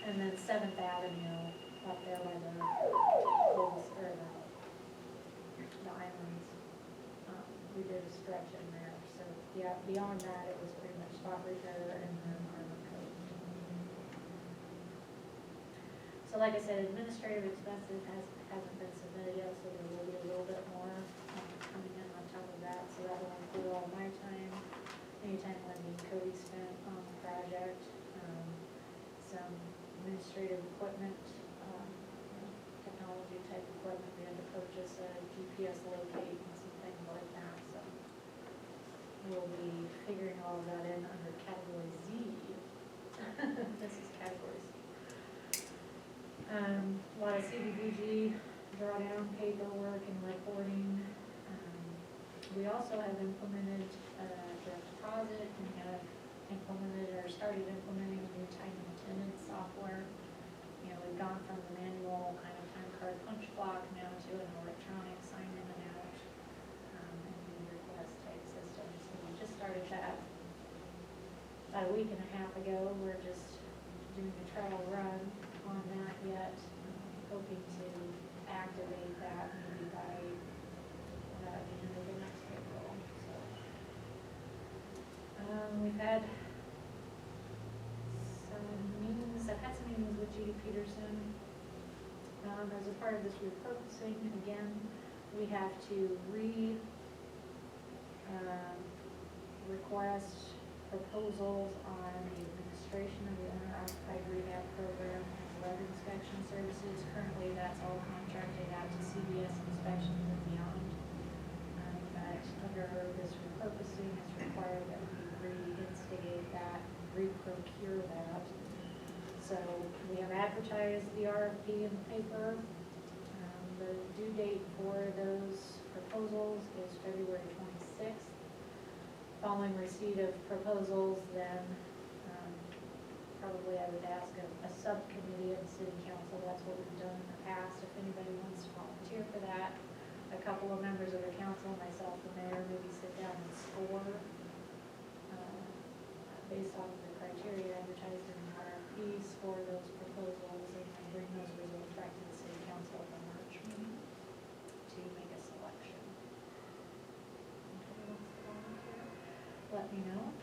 and then 7th Avenue up there by the hills, or the islands. We did a stretch in there, so yeah, beyond that, it was pretty much spot repair and then Armor Coat. So like I said, administrative expenses hasn't been submitted yet, so there will be a little bit more coming in on top of that, so that will include all my time, any time Wendy and Cody spent on the project, some administrative equipment, technology type equipment. We had to purchase a GPS locate and some things like that, so we'll be figuring all of that in under category Z. This is category Z. A lot of CDBG drawdown paperwork and reporting. We also have implemented direct deposit, and have implemented or started implementing a new time and attendance software. We've gone from the manual kind of time card punch clock now to an electronic sign in and out, and new request type system. about a week and a half ago. We're just doing a trial run on that yet, hoping to activate that maybe by the end of the next April. So, we've had some meetings, I've had some meetings with Judy Peterson. As a part of this repurposing, again, we have to request proposals on the administration of the owner-occupied rehab program and lead inspection services. Currently, that's all contracted out to CBS Inspections and beyond. But under this repurposing, it's required that we reinstigate that, re-procure that. So we have advertised the RFP in the paper. The due date for those proposals is February 26th. Following receipt of proposals, then probably I would ask a subcommittee of the city council. That's what we've done in the past. If anybody wants to volunteer for that, a couple of members of the council, myself, the mayor, maybe sit down and score based on the criteria advertised in the RFPs for those proposals, and then bring those results back to the city council at the March meeting to make a selection. Anybody wants to volunteer? Let me know.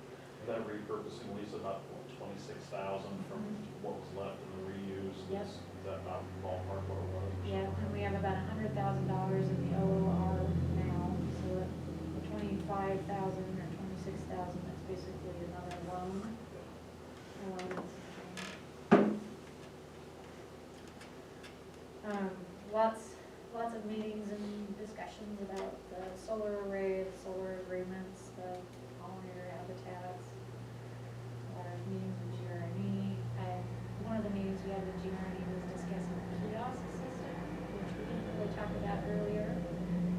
That repurposing leaves about, what, 26,000 from what was left in the reuse? Yep. Is that about ballpark what it was? or Yeah, something? and we have about $100,000 in the OOR now, so the 25,000 or 26,000, that's basically another loan. Lots of meetings and discussions about the solar array, the solar agreements, the pollinator habitats. A lot of meetings with GRME. One of the meetings we had with GRME was discussing the kiosk system, which we didn't really talk about earlier.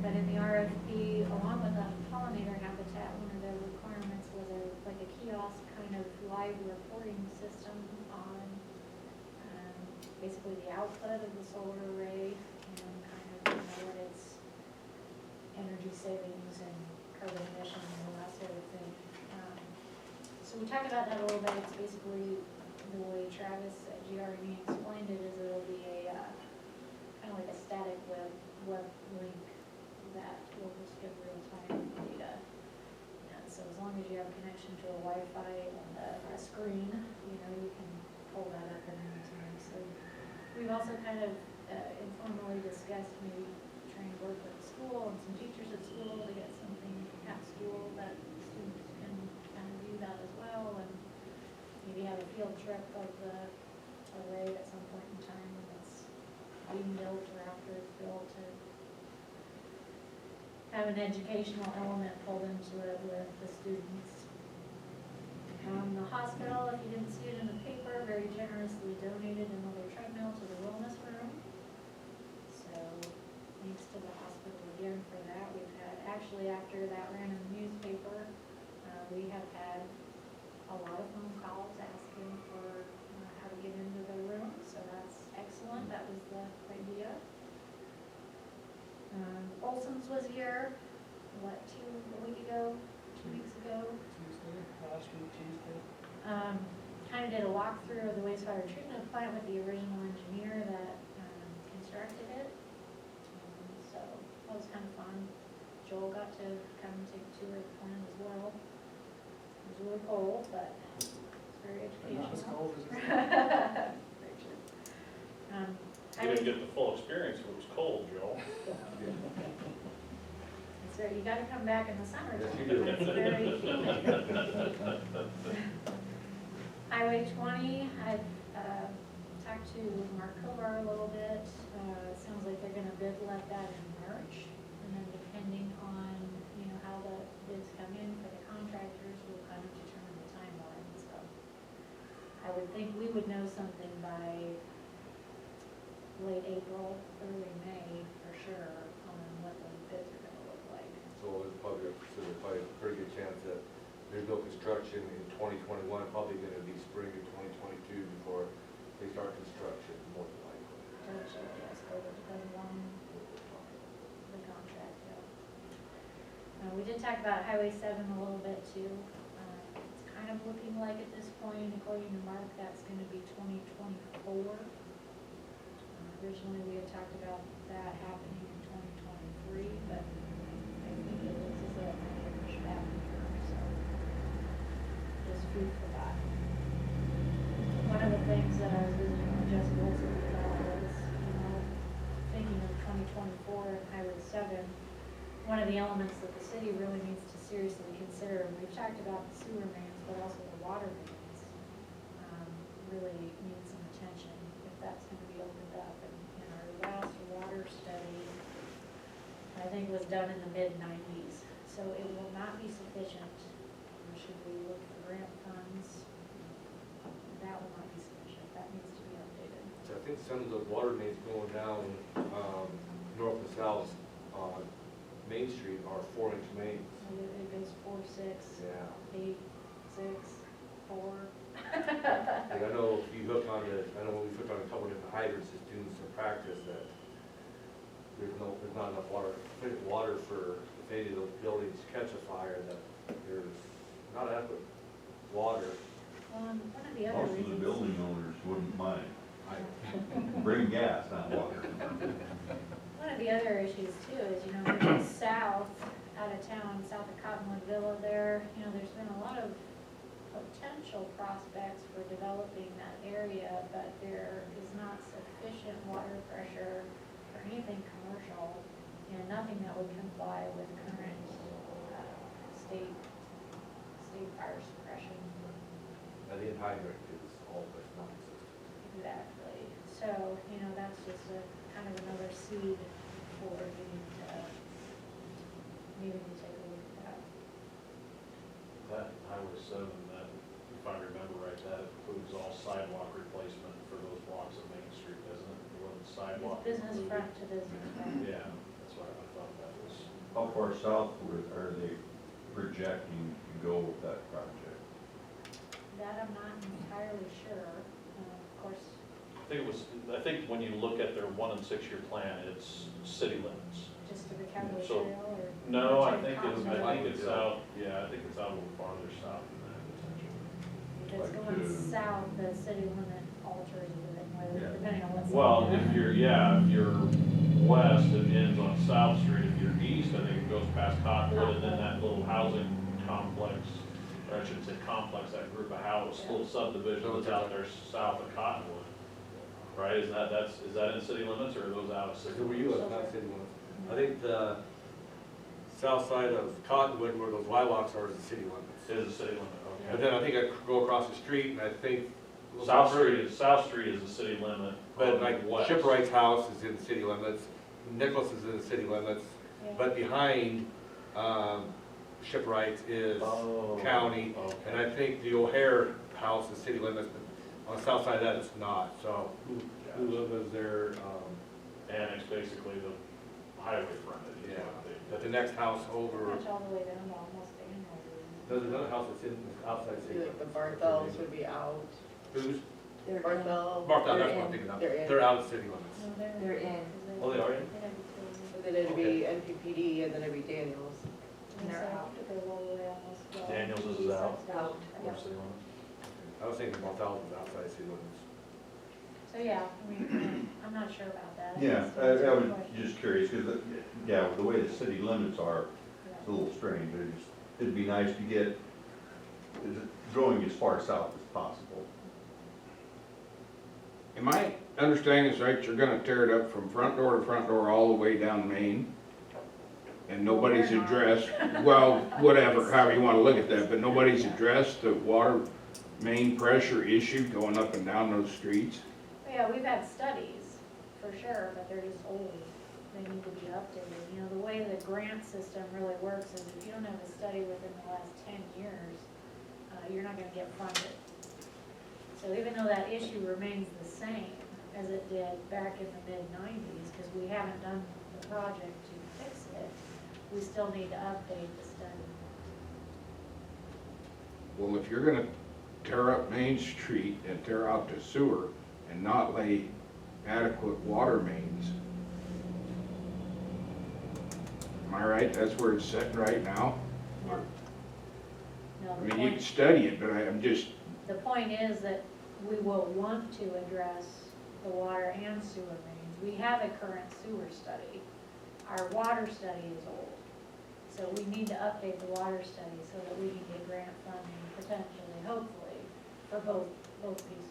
But in the RFP, along with the pollinator habitat, one of the requirements was like a kiosk kind of live reporting system on basically the output of the solar array and kind of what its energy savings and carbon emissions and all that sort of thing. So we talked about that a little bit. It's basically the way Travis at GRME explained it is it'll be a kind of like a static web link that will just give real-time data. And so as long as you have connection to a Wi-Fi and a screen, you know, you can pull that up at any time. So we've also kind of informally discussed maybe trying to work with the school and some teachers at school to get something at school that students can kind of do that as well, and maybe have a field trip of the array at some point in time when it's being built or after it's built, to have an educational element pulled into it with the students. The hospital, if you didn't see it in the paper, very generously donated another treadmill to the wellness room. So thanks to the hospital again for that. We've had, actually after that ran in the newspaper, we have had a lot of phone calls asking for how to get into the room. So that's excellent. That was the idea. Olson's was here, a week ago, 2 weeks ago. Last week, Tuesday. Kind of did a walkthrough of the wastewater treatment plant with the original engineer that constructed it. So that was kind of fun. Joel got to come and take a tour of the plant as well. It was really cold, but it's very educational. Not as cold as it's. Very true. You didn't get the full experience, it was cold, Joel. So you gotta come back in the summer. Yes, you do. It's very humid. Highway 20, I've talked to Mark Kovar a little bit. It sounds like they're gonna bid let that in March. And then depending on, you know, how the bids come in for the contractors, will kind of determine the timeline. So I would think we would know something by late April, early May for sure on what those bids are gonna look like. So it's probably a pretty good chance that there's no construction in 2021, probably gonna be spring of 2022 before they start construction, more than likely. Potentially, yes, but it depends on the contract, yeah. We did talk about Highway 7 a little bit too. It's kind of looking like at this point, according to Mark, that's gonna be 2024. Originally, we had talked about that happening in 2023, but I think it looks as though it might get pushed back a year, so just food for thought. One of the things that I was visiting with Jessica Wilson about was, thinking of 2024 and Highway 7, one of the elements that the city really needs to seriously consider, and we've talked about the sewer mains, but also the water mains, really need some attention if that's gonna be opened up. And our last water study, I think, was done in the mid-90s, so it will not be sufficient. Should we look for grant funds? That will not be sufficient, that needs to be updated. So I think some of the water mains going down, north and south on Main Street are 4-inch mains. So it goes 4, 6, Yeah. 8, 6, 4. Like I know if you hook on when we hooked on a couple different hydrants, just doing some practice, that there's not enough water for if any of those buildings catch a fire, that there's not adequate water. One of the other Most of the reasons. building owners wouldn't mind. Bring gas, not water. One of the other issues too is, moving south, out of town, south of Cottonwood Villa there, there's been a lot of potential prospects for developing that area, but there is not sufficient water pressure for anything commercial, and nothing that would comply with current state fire suppression. The hydrant is all but non-existent. Exactly. So, that's just a kind of another seed for needing to take a look at that. That Highway 7, that, if I remember right, that includes all sidewalk replacement for those blocks of Main Street, doesn't it? It wasn't sidewalk. It's business front to business front. Yeah, that's why I thought that was. How far south are they projecting to go with that project? That I'm not entirely sure. Of course, I think when you look at their 1 and 6 year plan, it's city limits. just to the Cowboy So- Trail or? No, I Check think Continental? it's out, yeah, I think it's out a little farther south than that potentially. If it's like going to- south, the city limit alters a bit, Yeah. depending on what's. Well, if you're west, it ends on South Street. If you're east, I think it goes past Cottonwood and then that little housing complex, or I should say complex, that group of house, little subdivision that's out there south of Cottonwood. Right, is that in city limits or are those out of city So were limits? you, not city limits. I think the south side of Cottonwood, where those lilacs are, is the city limits. It is a city limit, But okay. then I think I go across the street, and I think. South Street is the city limit. But like west. Shipwright's house is in the city limits, Nicholas is in the city limits, Yeah. but behind, Shipwright's is Oh, county. okay. And I think the O'Hare house is city limits, but on the south side of that, it's not, so who was there, Annex basically the highway frontage. is yeah, what they- but the next house over, Pretty much all the way down to almost Daniels. there's another house that's in, outside city. Like the Barthels would be out. Who's? Barthel. Martha, that's they're what I'm in. thinking of. They're in. They're out of city limits. No, They're in. Oh, they are in? They have utilities. And then it'd be NPPD and then it'd be Daniels. And they're so out. to go all the way almost. Daniels is out. Out. Yeah. Or city limits. I was thinking Martha was outside city limits. So, yeah, I mean, I'm not sure about that. Yeah, It's I a was question. just curious, because, yeah, the way the city limits are, Yeah. it's a little strange. It'd be nice to get, going as far south as possible. Am I understanding this right, you're gonna tear it up from front door to front door all the way down Main? And nobody's We're not. addressed, well, whatever, however you wanna look at that, but nobody's addressed the water main pressure issue going up and down those streets? Yeah, we've had studies, for sure, but they're just old. They need to be updated. The way the grant system really works is if you don't have a study within the last 10 years, you're not gonna get funded. So even though that issue remains the same as it did back in the mid-90s, because we haven't done the project to fix it, we still need to update the study. Well, if you're gonna tear up Main Street and tear out the sewer and not lay adequate water mains, am I right, that's where it's sitting right now? No. No, No, I the mean, you can point, study it, but I'm just, the point is that we will want to address the water and sewer mains. We have a current sewer study. Our water study is old. So we need to update the water study so that we can get grant funding potentially, hopefully, for both pieces.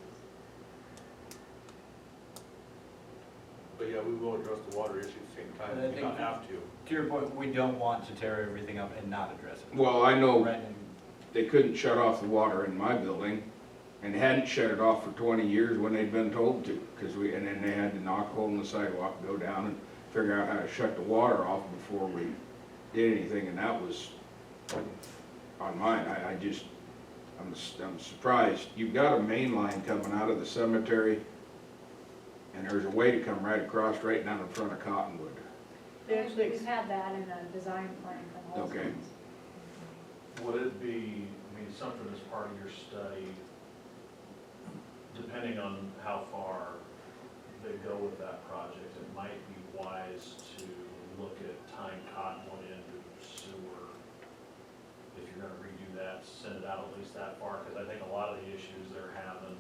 But yeah, we will address the water issue at the same time, But I we don't think- have to. To your point, we don't want to tear everything up and not address it. well, I know Right, and they couldn't shut off the water in my building, and hadn't shut it off for 20 years when they'd been told to, and then they had to knock a hole in the sidewalk, go down and figure out how to shut the water off before we did anything, and that was on mine. I'm surprised. You've got a main line coming out of the cemetery, and there's a way to come right across, right down in front of Cottonwood. They actually We've had that in a design plan from Okay. Olson's. Would it be, I mean, something as part of your study, depending on how far they go with that project, it might be wise to look at tying Cottonwood into sewer. If you're gonna redo that, send it out at least that far, because I think a lot of the issues they're having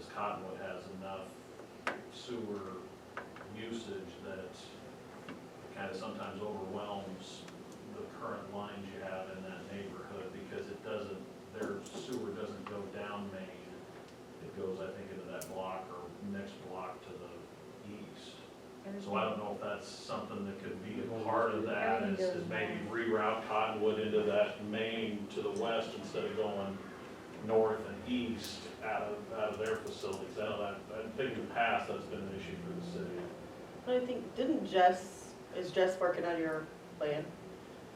is Cottonwood has enough sewer usage that it kind of sometimes overwhelms the current lines you have in that neighborhood, because it doesn't, their sewer doesn't go down Main. It goes, I think, into that block or next block to the east. So I don't know if that's something that could be a part of that, is maybe reroute Cottonwood into that Main to the west instead of going north and east out of their facilities. I know that, I think in the past, that's been an issue for the city. I think, is Jess working on your plan?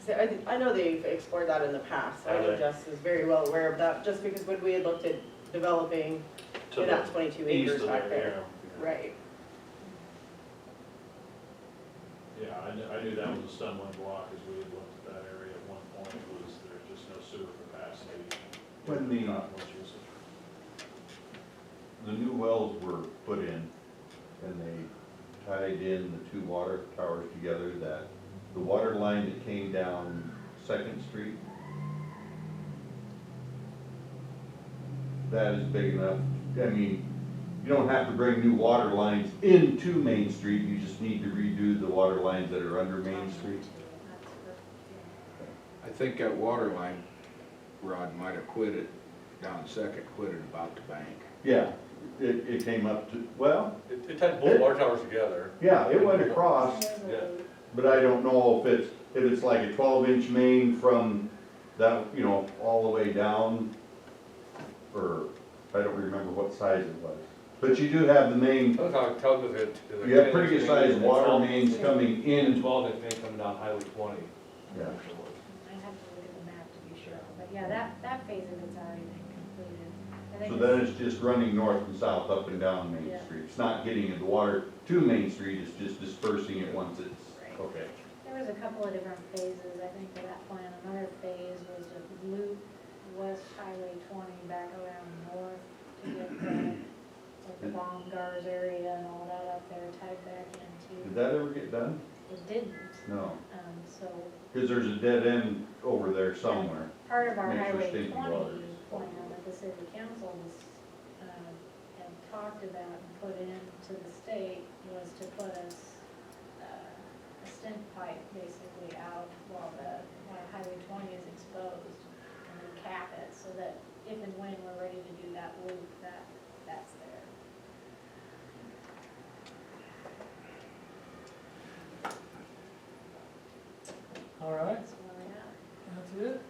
So I know they've explored that in the past, I know Have they? Jess is very well aware of that, just because when we had looked at developing To that the 22 east acres of back there, there. Right. yeah, I knew that was a stumbling block, as we had looked at that area at one point, was there's just no sewer capacity. When the- Cottonwood's usage. The new wells were put in, and they tied in the two water towers together, that the water line that came down Second Street, that is big enough. I mean, you don't have to bring new water lines into Main Street, you just need to redo the water lines that are under Main Street. I think that water line, Rod, might have quit it down Second, quit it about the bank. Yeah, it came up to, well, It tied both water towers together. yeah, it went across. Yeah. But I don't know if it's like a 12-inch main from that, you know, all the way down, or I don't remember what size it was. But you do have the main, That's how it tells us it. you have pretty good sized water mains coming And in. 12 inch main coming down Highway 20. Yeah. I have to look at the map to be sure, but yeah, that phase of it's already been completed. I think So it's- then it's just running north and south, up and down Main Yeah. Street. It's not getting the water to Main Street, it's just dispersing it once it's, Right. okay. There was a couple of different phases, I think, to that plan. Another phase was to loop West Highway 20 back around north to get the Baumgars area and all that up there tied back Did into. that ever get done? It didn't, No, so because there's a dead end over there somewhere. part of our Makes for Highway stinky 20 waters. plan that the city council was, had talked about and put into the state was to put a stent pipe basically out while Highway 20 is exposed, and then cap it so that if and when we're ready to do that loop, that's there. All right, That's where we're at. that's it.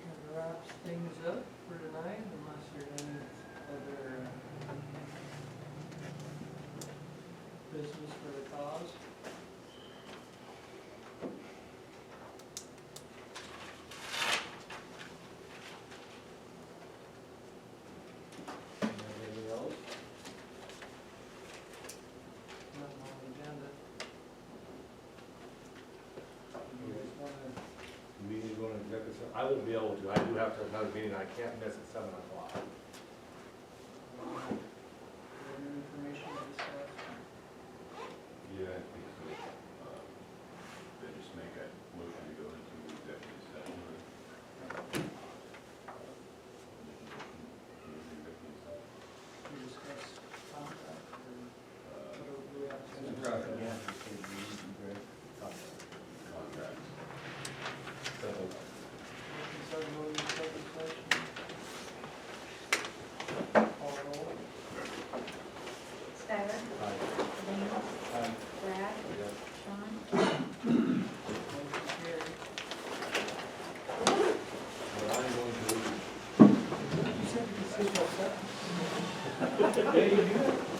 That wraps things up for tonight, unless there's any other business for the cause. anything else? Nothing on the agenda. You guys wanna, Meeting going to executive session. I won't be able to, I do have to have another meeting I can't miss at 7 o'clock. any information to discuss? Yeah, I think so. They just make a motion to go into executive session. Yeah, you do it.